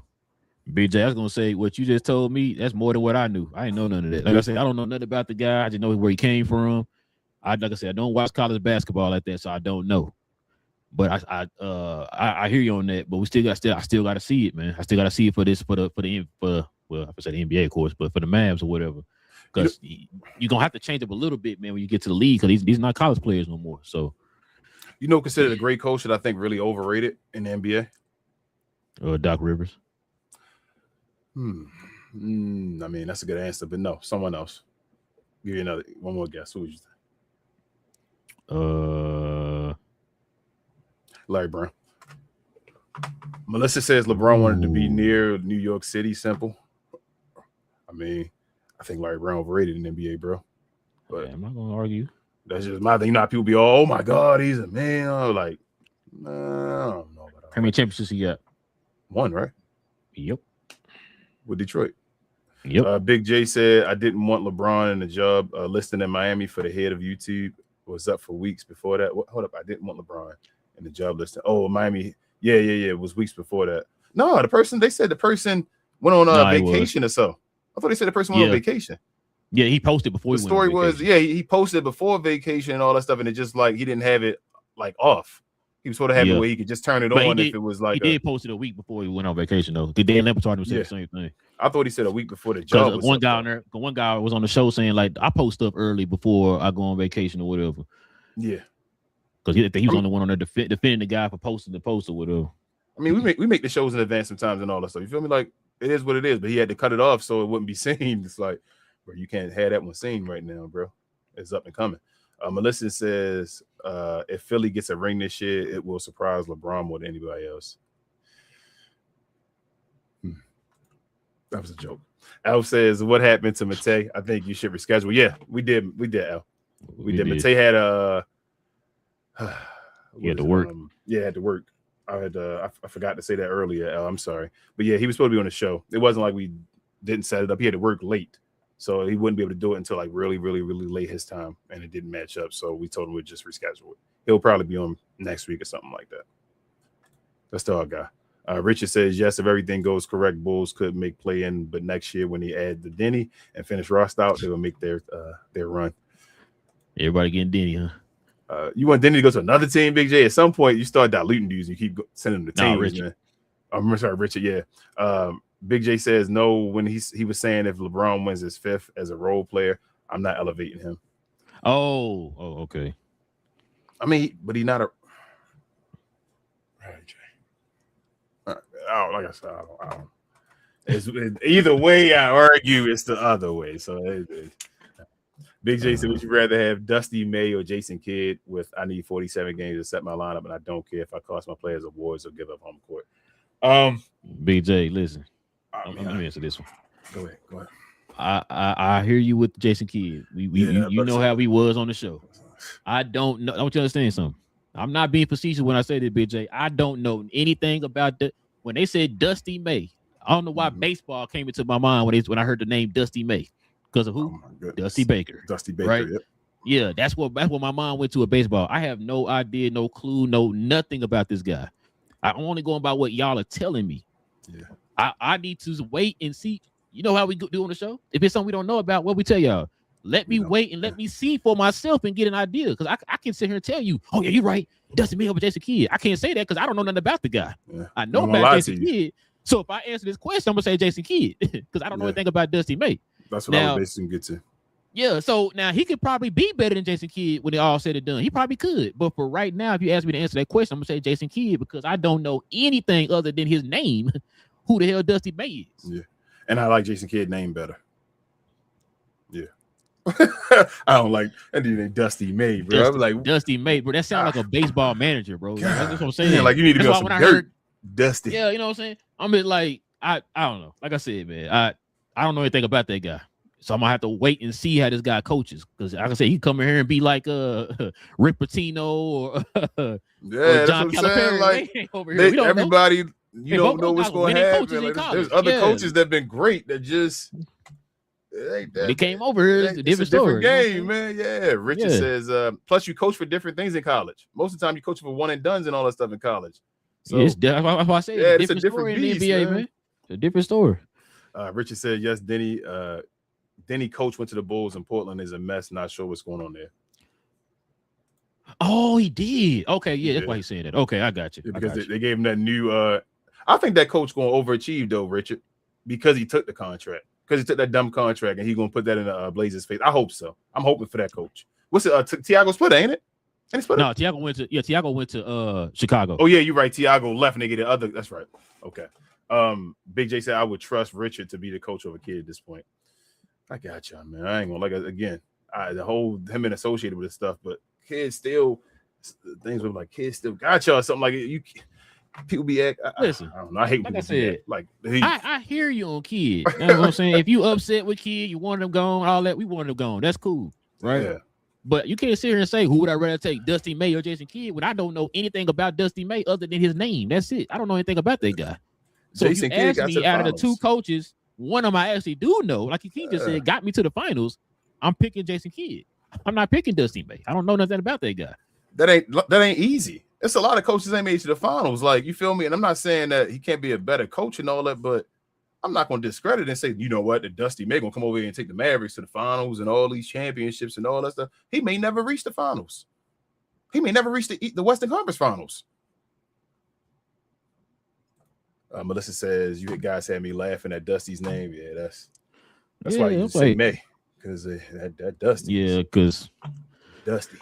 BJ, I was gonna say what you just told me. That's more than what I knew. I didn't know none of that. Like I said, I don't know nothing about the guy. I just know where he came from. Like I said, I don't watch college basketball like that, so I don't know. But I hear you on that. But I still got to see it, man. I still got to see it for I said the NBA, of course, but for the Mavs or whatever, because you're gonna have to change up a little bit, man, when you get to the league, because these not college players no more. So, considered a great coach that I think really overrated in the NBA. Doc Rivers. I mean, that's a good answer, but no, someone else. Give you one more guess. Who would you think? Larry Brown. Melissa says LeBron wanted to be near New York City. Simple. I mean, I think Larry Brown overrated in the NBA, bro. But I'm not gonna argue. That's just my thing. You know how people be all, oh my God, he's a man. I'm like, nah, I don't know. How many championships he got? One, right? Yep. With Detroit. Yep. Big J said, I didn't want LeBron in the job listing in Miami for the head of YouTube. Was up for weeks before that. Hold up. I didn't want LeBron in the job listing. Oh, Miami. Yeah. It was weeks before that. No, they said the person went on vacation or so. I thought they said the person went on vacation. Yeah, he posted before. The story was, he posted before vacation and all that stuff, and it just like he didn't have it like off. He was supposed to have it where he could just turn it on if it was like. He did post it a week before he went on vacation though. Dan Lempertard said the same thing. I thought he said a week before the job. One guy was on the show saying like, I post stuff early before I go on vacation or whatever. Yeah, because he was on the one on there defending the guy for posting the post or whatever. I mean, we make the shows in advance sometimes and all that stuff. You feel me? Like it is what it is, but he had to cut it off so it wouldn't be seen. It's like, bro, you can't have that one seen right now, bro. It's up and coming. Melissa says, if Philly gets a ring this year, it will surprise LeBron more than anybody else. That was a joke. Al says, what happened to Matei? I think you should reschedule. Yeah, we did, Al. We did. Matei had he had to work. Had to work. I forgot to say that earlier, Al. I'm sorry. But yeah, he was supposed to be on the show. It wasn't like we didn't set it up. He had to work late. So he wouldn't be able to do it until like really, really, really late his time, and it didn't match up. So we told him we'd just reschedule it. He'll probably be on next week or something like that. That's the our guy. Richard says, yes, if everything goes correct, Bulls could make play in, but next year when they add the Denny and finish Rost out, they will make their run. Everybody getting Denny, huh? You want Denny to go to another team, Big J? At some point, you start diluting dudes. You keep sending them to teams, Richard. man. I'm sorry, Richard. Yeah. Big J says no when he was saying if LeBron wins his fifth as a role player, I'm not elevating him. Oh, okay. I mean, but he's not a. Right, Jay. Like I said, I don't. It's either way I argue, it's the other way. So, Big J said, would you rather have Dusty May or Jason Kidd with I need 47 games to set my lineup, and I don't care if I cost my players awards or give up home court. BJ, listen. Let me answer this one. Go ahead. I hear you with Jason Kidd. You know how he was on the show. I don't know. I want you to understand something. I'm not being facetious when I say this, BJ. I don't know anything about when they said Dusty May. I don't know why baseball came into my mind when I heard the name Dusty May. Because of who? Dusty Baker. Dusty Baker, right? Yep. Yeah, that's what my mind went to a baseball. I have no idea, no clue, nothing about this guy. I'm only going by what y'all are telling me. Yeah. I need to wait and see. You know how we do on the show? If it's something we don't know about, what we tell y'all? Let me wait and let me see for myself and get an idea. Because I can sit here and tell you, oh, yeah, you're right. Dusty May over Jason Kidd. I can't say that because I don't know nothing about the guy. Yeah. I know about Jason Kidd. So if I answer this question, I'm going to say Jason Kidd because I don't know anything about Dusty May. That's what I was basically get to. Yeah, so now he could probably be better than Jason Kidd when it all said and done. He probably could. But for right now, if you ask me to answer that question, I'm going to say Jason Kidd because I don't know anything other than his name, who the hell Dusty May is. Yeah, and I like Jason Kidd's name better. Yeah. I don't like that dude Dusty May, bro. I'm like Dusty May, bro. That sounds like a baseball manager, bro. That's what I'm saying. Yeah, like you need to go some dirt, Dusty. Yeah, you know what I'm saying? I'm just like, I don't know. Like I said, man, I don't know anything about that guy. So I'm gonna have to wait and see how this guy coaches. Because like I said, he come in here and be like Rick Pitino or John Calipari. Like over here. Everybody, you don't know what's going to happen. Like, there's other coaches that have been great that just It ain't that. When he came over here, it's a different story. Game, man. Yeah. Richard says, plus you coach for different things in college. Most of the time you coach for one and dones and all that stuff in college. So that's why I say it's a different story beast, in the NBA, man. It's a different story. Richard said, yes, Denny coach went to the Bulls in Portland is a mess. Not sure what's going on there. Oh, he did. Okay, yeah, that's why he's saying that. Okay, I got you. Yeah, because they gave him that new I think that coach going to overachieve though, Richard, because he took the contract. Because he took that dumb contract and he's going to put that in Blazers' face. I hope so. I'm hoping for that coach. What's it? Tiago Splitter, ain't it? No, Tiago went to Chicago. Oh, yeah, you're right. Tiago left and they get the other. That's right. Okay. Big J said I would trust Richard to be the coach of a kid at this point. I got y'all, man. I ain't gonna again. The whole him being associated with this stuff, but kids still things were like kids still got y'all something like you. People be listen. I don't know. I hate like I said. Like I hear you on kid. You know what I'm saying? If you upset with kid, you want them gone, all that. We want them gone. That's cool, right? Yeah. But you can't sit here and say who would I rather take, Dusty May or Jason Kidd, when I don't know anything about Dusty May other than his name. That's it. I don't know anything about that guy. So Jason if you ask me out of the two coaches, one of them I actually do know, like King just said, got me to the finals. I'm picking Jason Kidd. I'm not picking Dusty May. I don't know nothing about that guy. That ain't easy. It's a lot of coaches ain't made to the finals. Like, you feel me? And I'm not saying that he can't be a better coach and all that, but I'm not going to discredit and say, you know what, the Dusty May going to come over here and take the Mavericks to the finals and all these championships and all that stuff. He may never reach the finals. He may never reach the Western Conference finals. Melissa says, you guys had me laughing at Dusty's name. Yeah, that's why you say May, because that Dusty. Yeah, because Dusty.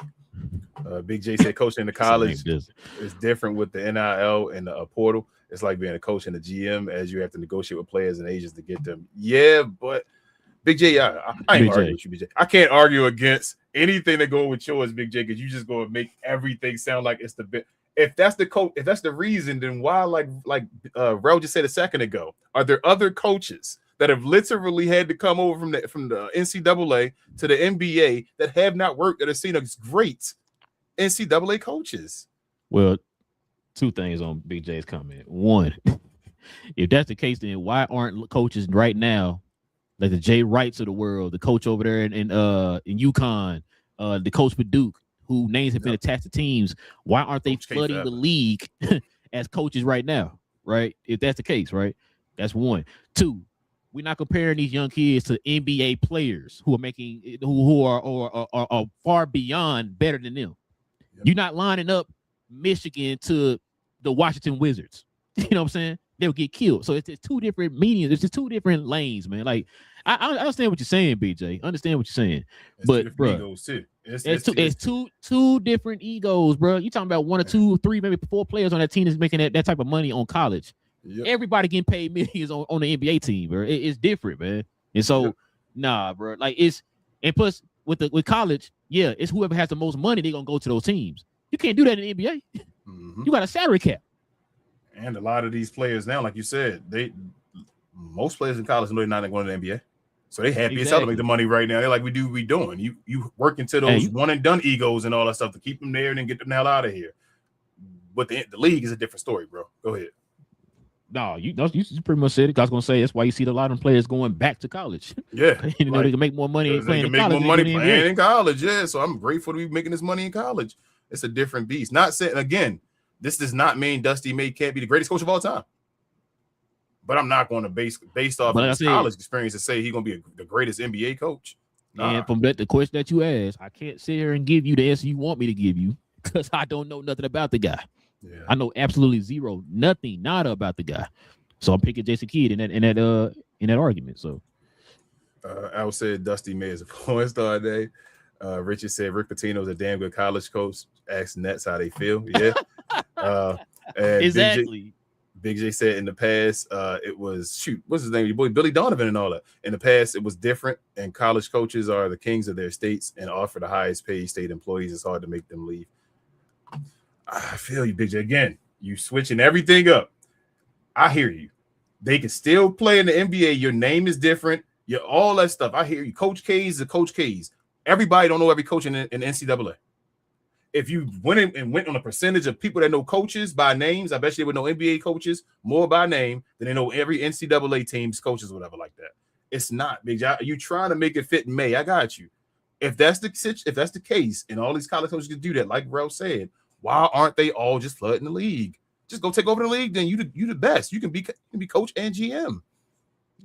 Big J said coaching in the college is different with the NIL and the portal. It's like being a coach and a GM, as you have to negotiate with players and agents to get them. Yeah, but Big J, I ain't arguing with you, Big J. I can't argue against anything that go with yours, Big J, because you just go and make everything sound like it's the bit. If that's the coach, if that's the reason, then why, like Relle just said a second ago, are there other coaches that have literally had to come over from the NCAA to the NBA that have not worked, that have seen us great NCAA coaches? Well, two things on Big J's comment. One, if that's the case, then why aren't coaches right now, like the Jay Wrights of the world, the coach over there in UConn, the coach for Duke, who names have been attached to teams, why aren't they flooding the league as coaches right now? Right? If that's the case, right? That's one. Two, we're not comparing these young kids to NBA players who are making who are far beyond better than them. Yep. You're not lining up Michigan to the Washington Wizards. You know what I'm saying? They'll get killed. So it's two different meanings. It's just two different lanes, man. Like I understand what you're saying, BJ. I understand what you're saying. It's but bro, egos too. It's two different egos, bro. You talking about one or two, three, maybe four players on that team is making that type of money on college. Yep. Everybody getting paid millions on the NBA team, bro. It's different, man. And so, nah, bro. Like and plus with college, yeah, it's whoever has the most money, they're gonna go to those teams. You can't do that in the NBA. Mm-hmm. You got a salary cap. And a lot of these players now, like you said, most players in college know they're not going to the NBA. So they happy as hell to make the money right now. They're like, we doing. You work into those one and done egos and all that stuff to keep them there and then get them the hell out of here. But the league is a different story, bro. Go ahead. No, you pretty much said it. I was gonna say that's why you see a lot of them players going back to college. Yeah, you know, they can make more money playing in college. More money playing in college. Yeah, so I'm grateful to be making this money in college. It's a different beast. Not saying again, this does not mean Dusty May can't be the greatest coach of all time. But I'm not going to based off of his college experience to say he's going to be the greatest NBA coach. Nah. And from the question that you asked, I can't sit here and give you the answer you want me to give you because I don't know nothing about the guy. Yeah. I know absolutely zero, nothing, nada about the guy. So I'm picking Jason Kidd in that argument. So I would say Dusty May is a porn star today. Richard said Rick Pitino's a damn good college coach. Ask Nets how they feel. Yeah. And exactly. Big J said in the past, it was what's his name? Your boy Billy Donovan and all that. In the past, it was different, and college coaches are the kings of their states and offer the highest paid state employees. It's hard to make them leave. I feel you, Big J. Again, you switching everything up. I hear you. They can still play in the NBA. Your name is different. You're all that stuff. I hear you. Coach K's is Coach K's. Everybody don't know every coach in NCAA. If you went on a percentage of people that know coaches by names, I bet you they would know NBA coaches more by name than they know every NCAA team's coaches, whatever like that. It's not, Big J. You trying to make it fit in May. I got you. If that's the case, and all these college coaches can do that, like Relle said, why aren't they all just flooding the league? Just go take over the league. Then you the best. You can be coach and GM.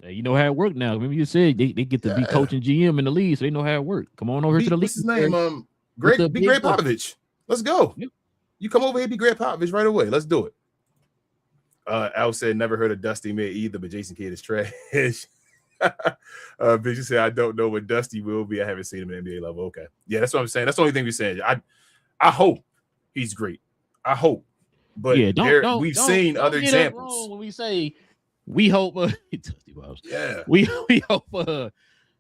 You know how it works now. Remember you said they get to be coach and GM in the league, so they know how it works. Come on over here to the league. What's his name? Greg Popovich. Let's go. Yep. You come over here, be Greg Popovich right away. Let's do it. Al said never heard of Dusty May either, but Jason Kidd is trash. Bitch said I don't know what Dusty will be. I haven't seen him at NBA level. Okay, yeah, that's what I'm saying. That's the only thing we're saying. I hope he's great. I hope, but yeah, we've seen other examples. When we say we hope, yeah, we hope.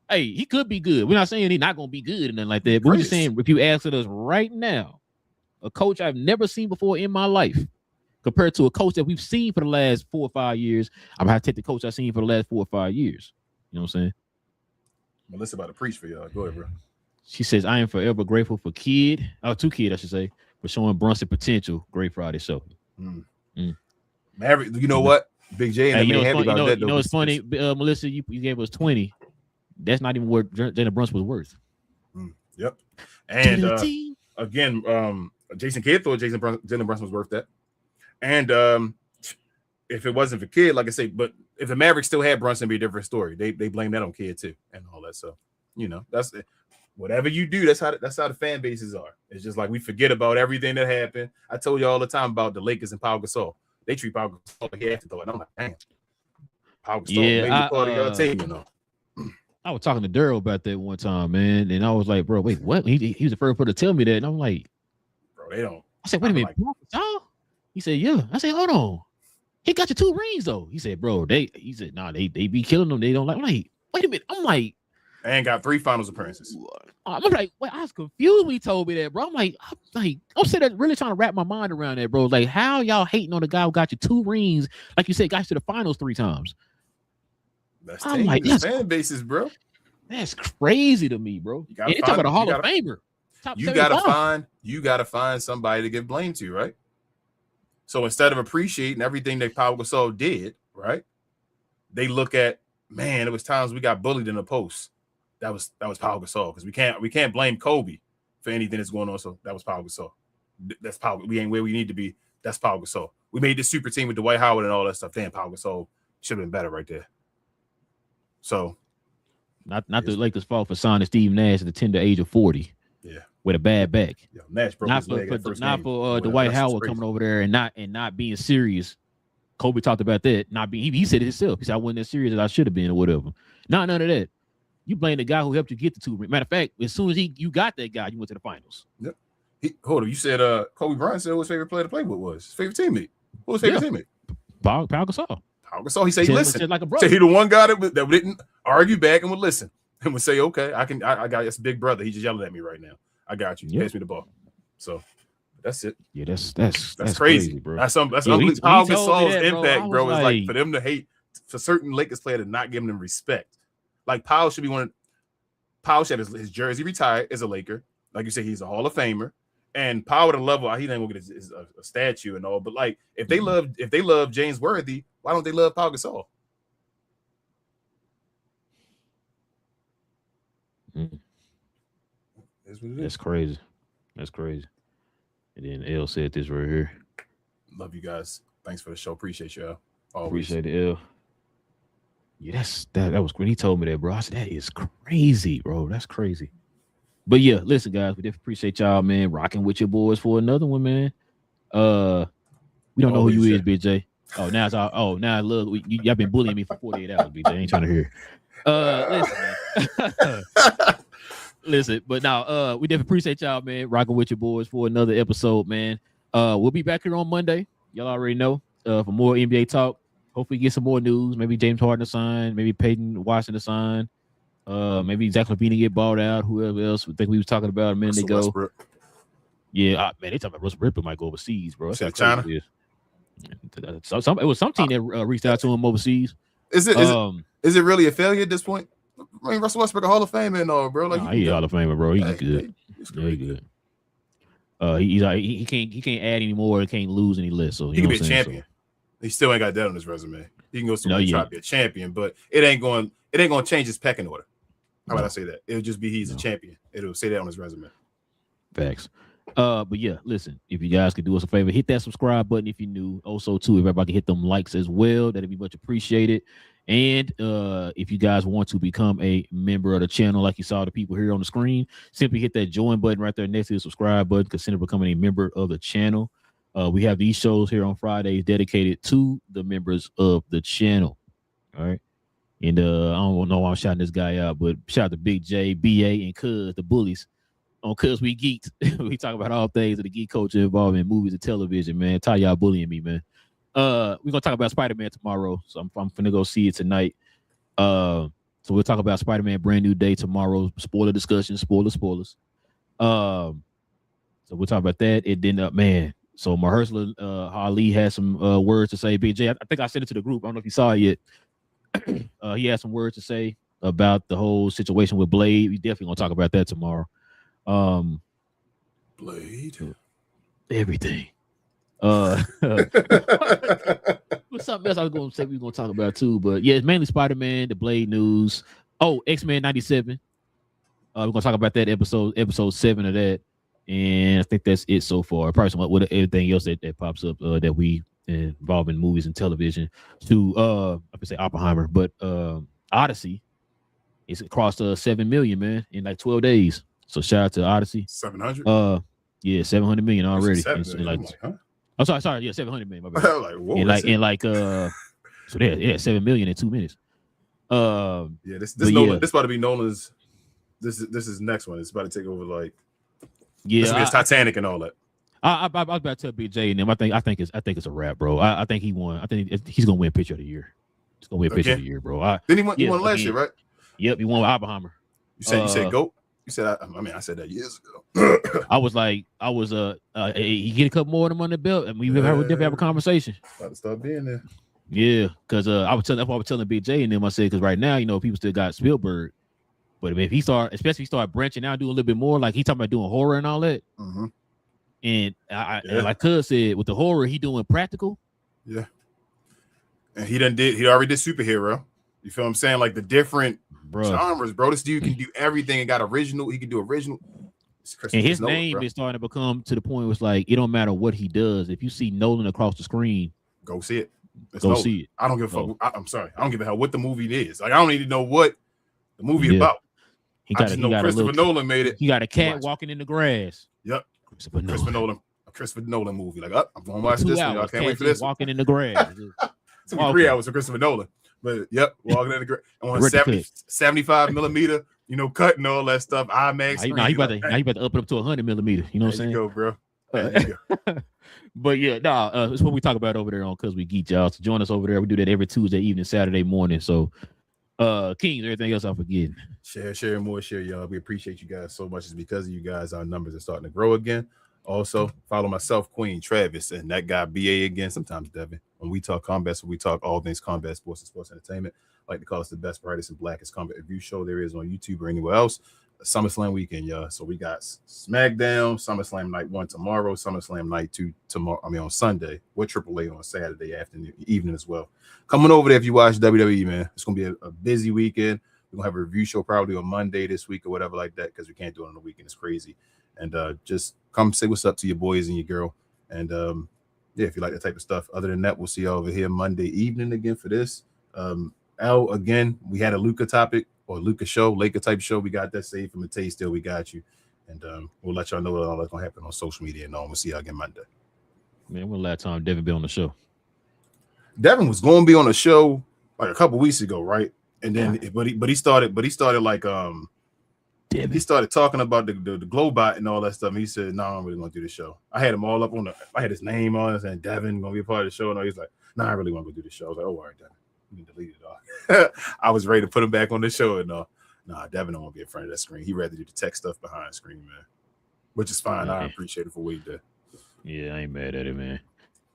Hey, he could be good. We're not saying he's not going to be good and nothing like that. But we're just saying if you ask us right now, a coach I've never seen before in my life, compared to a coach that we've seen for the last 4 or 5 years, I'm going to take the coach I've seen for the last 4 or 5 years. You know what I'm saying? Melissa about to preach for y'all. Go ahead, bro. She says, I am forever grateful for to Kid, I should say, for showing Brunson potential. Great Friday show. Maverick, you know what? Big J and it's funny, Melissa, you gave us 20. That's not even what Jalen Brunson was worth. Yep. And again, Jason Kidd thought Jalen Brunson was worth that. And if it wasn't for Kidd, like I say, but if the Mavericks still had Brunson, it'd be a different story. They blame that on Kidd too, and all that. So that's it. Whatever you do, that's how the fan bases are. It's just like we forget about everything that happened. I told you all the time about the Lakers and Pau Gasol. They treat Pau Gasol like he had to throw it. I'm like, damn. Pau Gasol made part of your team, I was talking to Daryl about that one time, man, and I was like, bro, wait, what? He was the first person to tell me that, and I'm like, bro, they don't. I said, wait a minute, Gasol? He said, yeah. I said, hold on. He got you 2 rings, though. He said, bro, they be killing them. They don't like. I'm like, wait a minute. I'm like, and got 3 finals appearances. I'm like, wait, I was confused when he told me that, bro. I'm sitting there really trying to wrap my mind around that, bro. Like, how y'all hating on the guy who got you 2 rings? Like you said, got you to the finals 3 times. That's that's fan bases, bro. That's crazy to me, bro. You talking about a Hall of Famer. You gotta find somebody to give blame to, right? So instead of appreciating everything that Pau Gasol did, right? They look at, man, it was times we got bullied in the post. That was Pau Gasol, because we can't blame Kobe for anything that's going on. So that was Pau Gasol. That's Pau. We ain't where we need to be. That's Pau Gasol. We made this super team with Dwight Howard and all that stuff. Damn, Pau Gasol should have been better right there. So not the Lakers' fault for signing Steve Nash at the tender age of 40. Yeah. With a bad back. Yeah, Nash broke his leg not for Dwight Howard coming over there and not being serious. Kobe talked about that. He said it himself. He said I wasn't as serious as I should have been or whatever. None of that. You blame the guy who helped you get the 2 rings. Matter of fact, as soon as you got that guy, you went to the finals. Yep. Hold on. You said Kobe Bryant said who his favorite player to play with was his favorite teammate. Who was his favorite teammate? Pau Gasol. Pau Gasol. He said listen. Like a brother. He the one guy that didn't argue back and would listen and would say, okay, I got this big brother. He just yelling at me right now. I got you. Pass me the ball. So that's it. Yeah, that's crazy, bro. That's unbelievable. Pau Gasol's impact, bro, is like for them to hate for certain Lakers player to not give them respect. Like Pau should be Pau should have his jersey retired as a Laker. Like you said, he's a Hall of Famer. And Pau at a level, he didn't get a statue and all. But like if they love James Worthy, why don't they love Pau Gasol? That's crazy. That's crazy. And then L said this right here. Love you guys. Thanks for the show. Appreciate you. Always. Appreciate it, L. Yeah, that was when he told me that, bro. I said, that is crazy, bro. That's crazy. But yeah, listen, guys, we definitely appreciate y'all, man, rocking with your boys for another one, man. We don't know who you is, Big J. Oh, now it's all. Oh, now look, y'all been bullying me for 48 hours, Big J. I ain't trying to hear. Listen, man. Listen, but now we definitely appreciate y'all, man, rocking with your boys for another episode, man. We'll be back here on Monday. Y'all already know. For more NBA talk. Hopefully get some more news. Maybe James Harden to sign. Maybe Peyton Watson to sign. Maybe Zach LaVine to get bought out. Whoever else we think we was talking about a minute ago. Westbrook. Yeah, man, they talking about Russell Westbrook might go overseas, bro. That's China. It was some team that reached out to him overseas. Is it really a failure at this point? I mean, Russell Westbrook a Hall of Famer and all, bro. Like he Hall of Famer, bro. He's good. He's good. He can't add any more. He can't lose any less. So he can be a champion. So, he still ain't got that on his resume. He can go somewhere and try to be a champion, but it ain't going. it ain't gonna change his pecking order. How about No. I say that? It'll just be he's No. a champion. It'll say that on his resume. Facts. But yeah, listen, if you guys could do us a favor, hit that subscribe button if you're new. Also, too, if everybody can hit them likes as well, that'd be much appreciated. And if you guys want to become a member of the channel, like you saw the people here on the screen, simply hit that join button right there next to the subscribe button. Consider becoming a member of the channel. We have these shows here on Fridays dedicated to the members of the channel. All right. And I don't know why I'm shouting this guy out, but shout out to Big J, BA, and Cuz, the bullies. On Cuz We Geeked. We talk about all things of the geek culture involved in movies and television, man. Ty, y'all bullying me, man. We're gonna talk about Spider-Man tomorrow. So I'm finna go see it tonight. So we'll talk about Spider-Man Brand New Day tomorrow. Spoiler discussion, spoilers. So we'll talk about that. It didn't man. So Mahershala Ali had some words to say. Big J, I think I sent it to the group. I don't know if you saw it yet. He had some words to say about the whole situation with Blade. We definitely gonna talk about that tomorrow. Blade. Everything. What's something else I was gonna say we were gonna talk about too, but yeah, it's mainly Spider-Man, the Blade news. Oh, X-Men 97. We're gonna talk about that episode 7 of that, and I think that's it so far. Probably some with everything else that pops up that we involve in movies and television. To I could say Oppenheimer, but Odyssey it's crossed 7 million, man, in like 12 days. So shout out to Odyssey. 700. Yeah, 700 million already. 7 And, million. like, I'm like, huh? I'm sorry, yeah, 700 million. My bad. like, whoa, So yeah, 7 million in 2 minutes. Yeah, this about to be Nolan's. This is next one. It's about to take over. Like, this is Titanic and all that. I was about to tell Big J and them. I think it's a wrap, bro. I think he won. I think he's gonna win Picture of the Year. He's gonna win Picture of the Year, bro. Then he won last year, right? Yep, he won with Oppenheimer. You said GOAT. You said I said that years ago. He get a couple more of them on the belt, and we definitely have a conversation. About to start being there. Yeah, because I was telling Big J and them. I said because right now, people still got Spielberg, but if he start branching out, do a little bit more, like he talking about doing horror and all that. Mm-hmm. And and like Cuz said, with the horror, he doing practical. Yeah, and he already did superhero. You feel what I'm saying? Like the different genres, bro. This dude can do everything and got original. He can do original. And his name is starting to become to the point where it's like it don't matter what he does. If you see Nolan across the screen, go see it. See it. I don't give a fuck. I'm sorry. I don't give a hell what the movie is. Like I don't even know what the movie about. I just know Christopher Nolan made it. He got a cat walking in the grass. Yep. Christopher Nolan movie. Like, I'm gonna watch this. I can't wait for this. Walking in the grass. It's gonna be 3 hours for Christopher Nolan. But yep, walking in the grass. I want 75 millimeter, cut and all that stuff. IMAX. He about to up it up to 100 millimeter. You know what I'm saying? There you go, bro. But yeah, it's what we talk about over there on Cuz We Geek, y'all. So join us over there. We do that every Tuesday evening, Saturday morning. So Kings, everything else I'm forgetting. Share more, y'all. We appreciate you guys so much. It's because of you guys our numbers are starting to grow again. Also, follow myself, Queen, Travis, and that guy BA again, sometimes Devin. When we talk combat, so we talk all things combat, sports, and sports entertainment. I like to call us the best, brightest, and blackest combat review show there is on YouTube or anywhere else. SummerSlam weekend, y'all. So we got SmackDown, SummerSlam night 1 tomorrow, SummerSlam night 2 tomorrow. On Sunday, with AAA on Saturday afternoon, evening as well. Coming over there if you watch WWE, man. It's gonna be a busy weekend. We're gonna have a review show probably on Monday this week or whatever like that, because we can't do it on the weekend. It's crazy. And just come say what's up to your boys and your girl. And yeah, if you like that type of stuff. Other than that, we'll see you over here Monday evening again for this. Al, again, we had a Luka topic or Luka show, Laker type show. We got that saved from the taste. Still, we got you. And we'll let y'all know what all that's gonna happen on social media. And we'll see y'all again Monday. Man, when last time Devin been on the show? Devin was going to be on the show like a couple weeks ago, right? And then, but he started like he started talking about the GloBot and all that stuff. And he said, "No, I'm really going to do the show." I had him all up I had his name on it and Devin going to be a part of the show. And he's like, "No, I really want to go do the show." I was like, "Oh, all right, Devin, you can delete it all." I was ready to put him back on the show, and nah, Devin don't want to be in front of that screen. He'd rather do the tech stuff behind the screen, man. Which is fine. I appreciate it for what he did. Yeah, I ain't mad at it, man.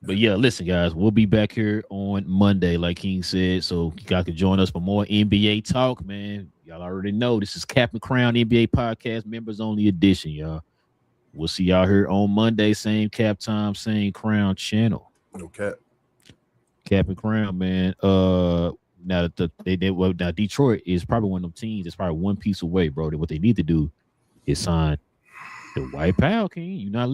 But yeah, listen, guys, we'll be back here on Monday, like King said. So you guys can join us for more NBA talk, man. Y'all already know this is Cap and Crown NBA podcast, members only edition, y'all. We'll see y'all here on Monday, same cap time, same Crown channel. No cap. Cap and Crown, man. now now Detroit is probably one of them teams that's probably one piece away, bro. That what they need to do is sign the White Pal King. You not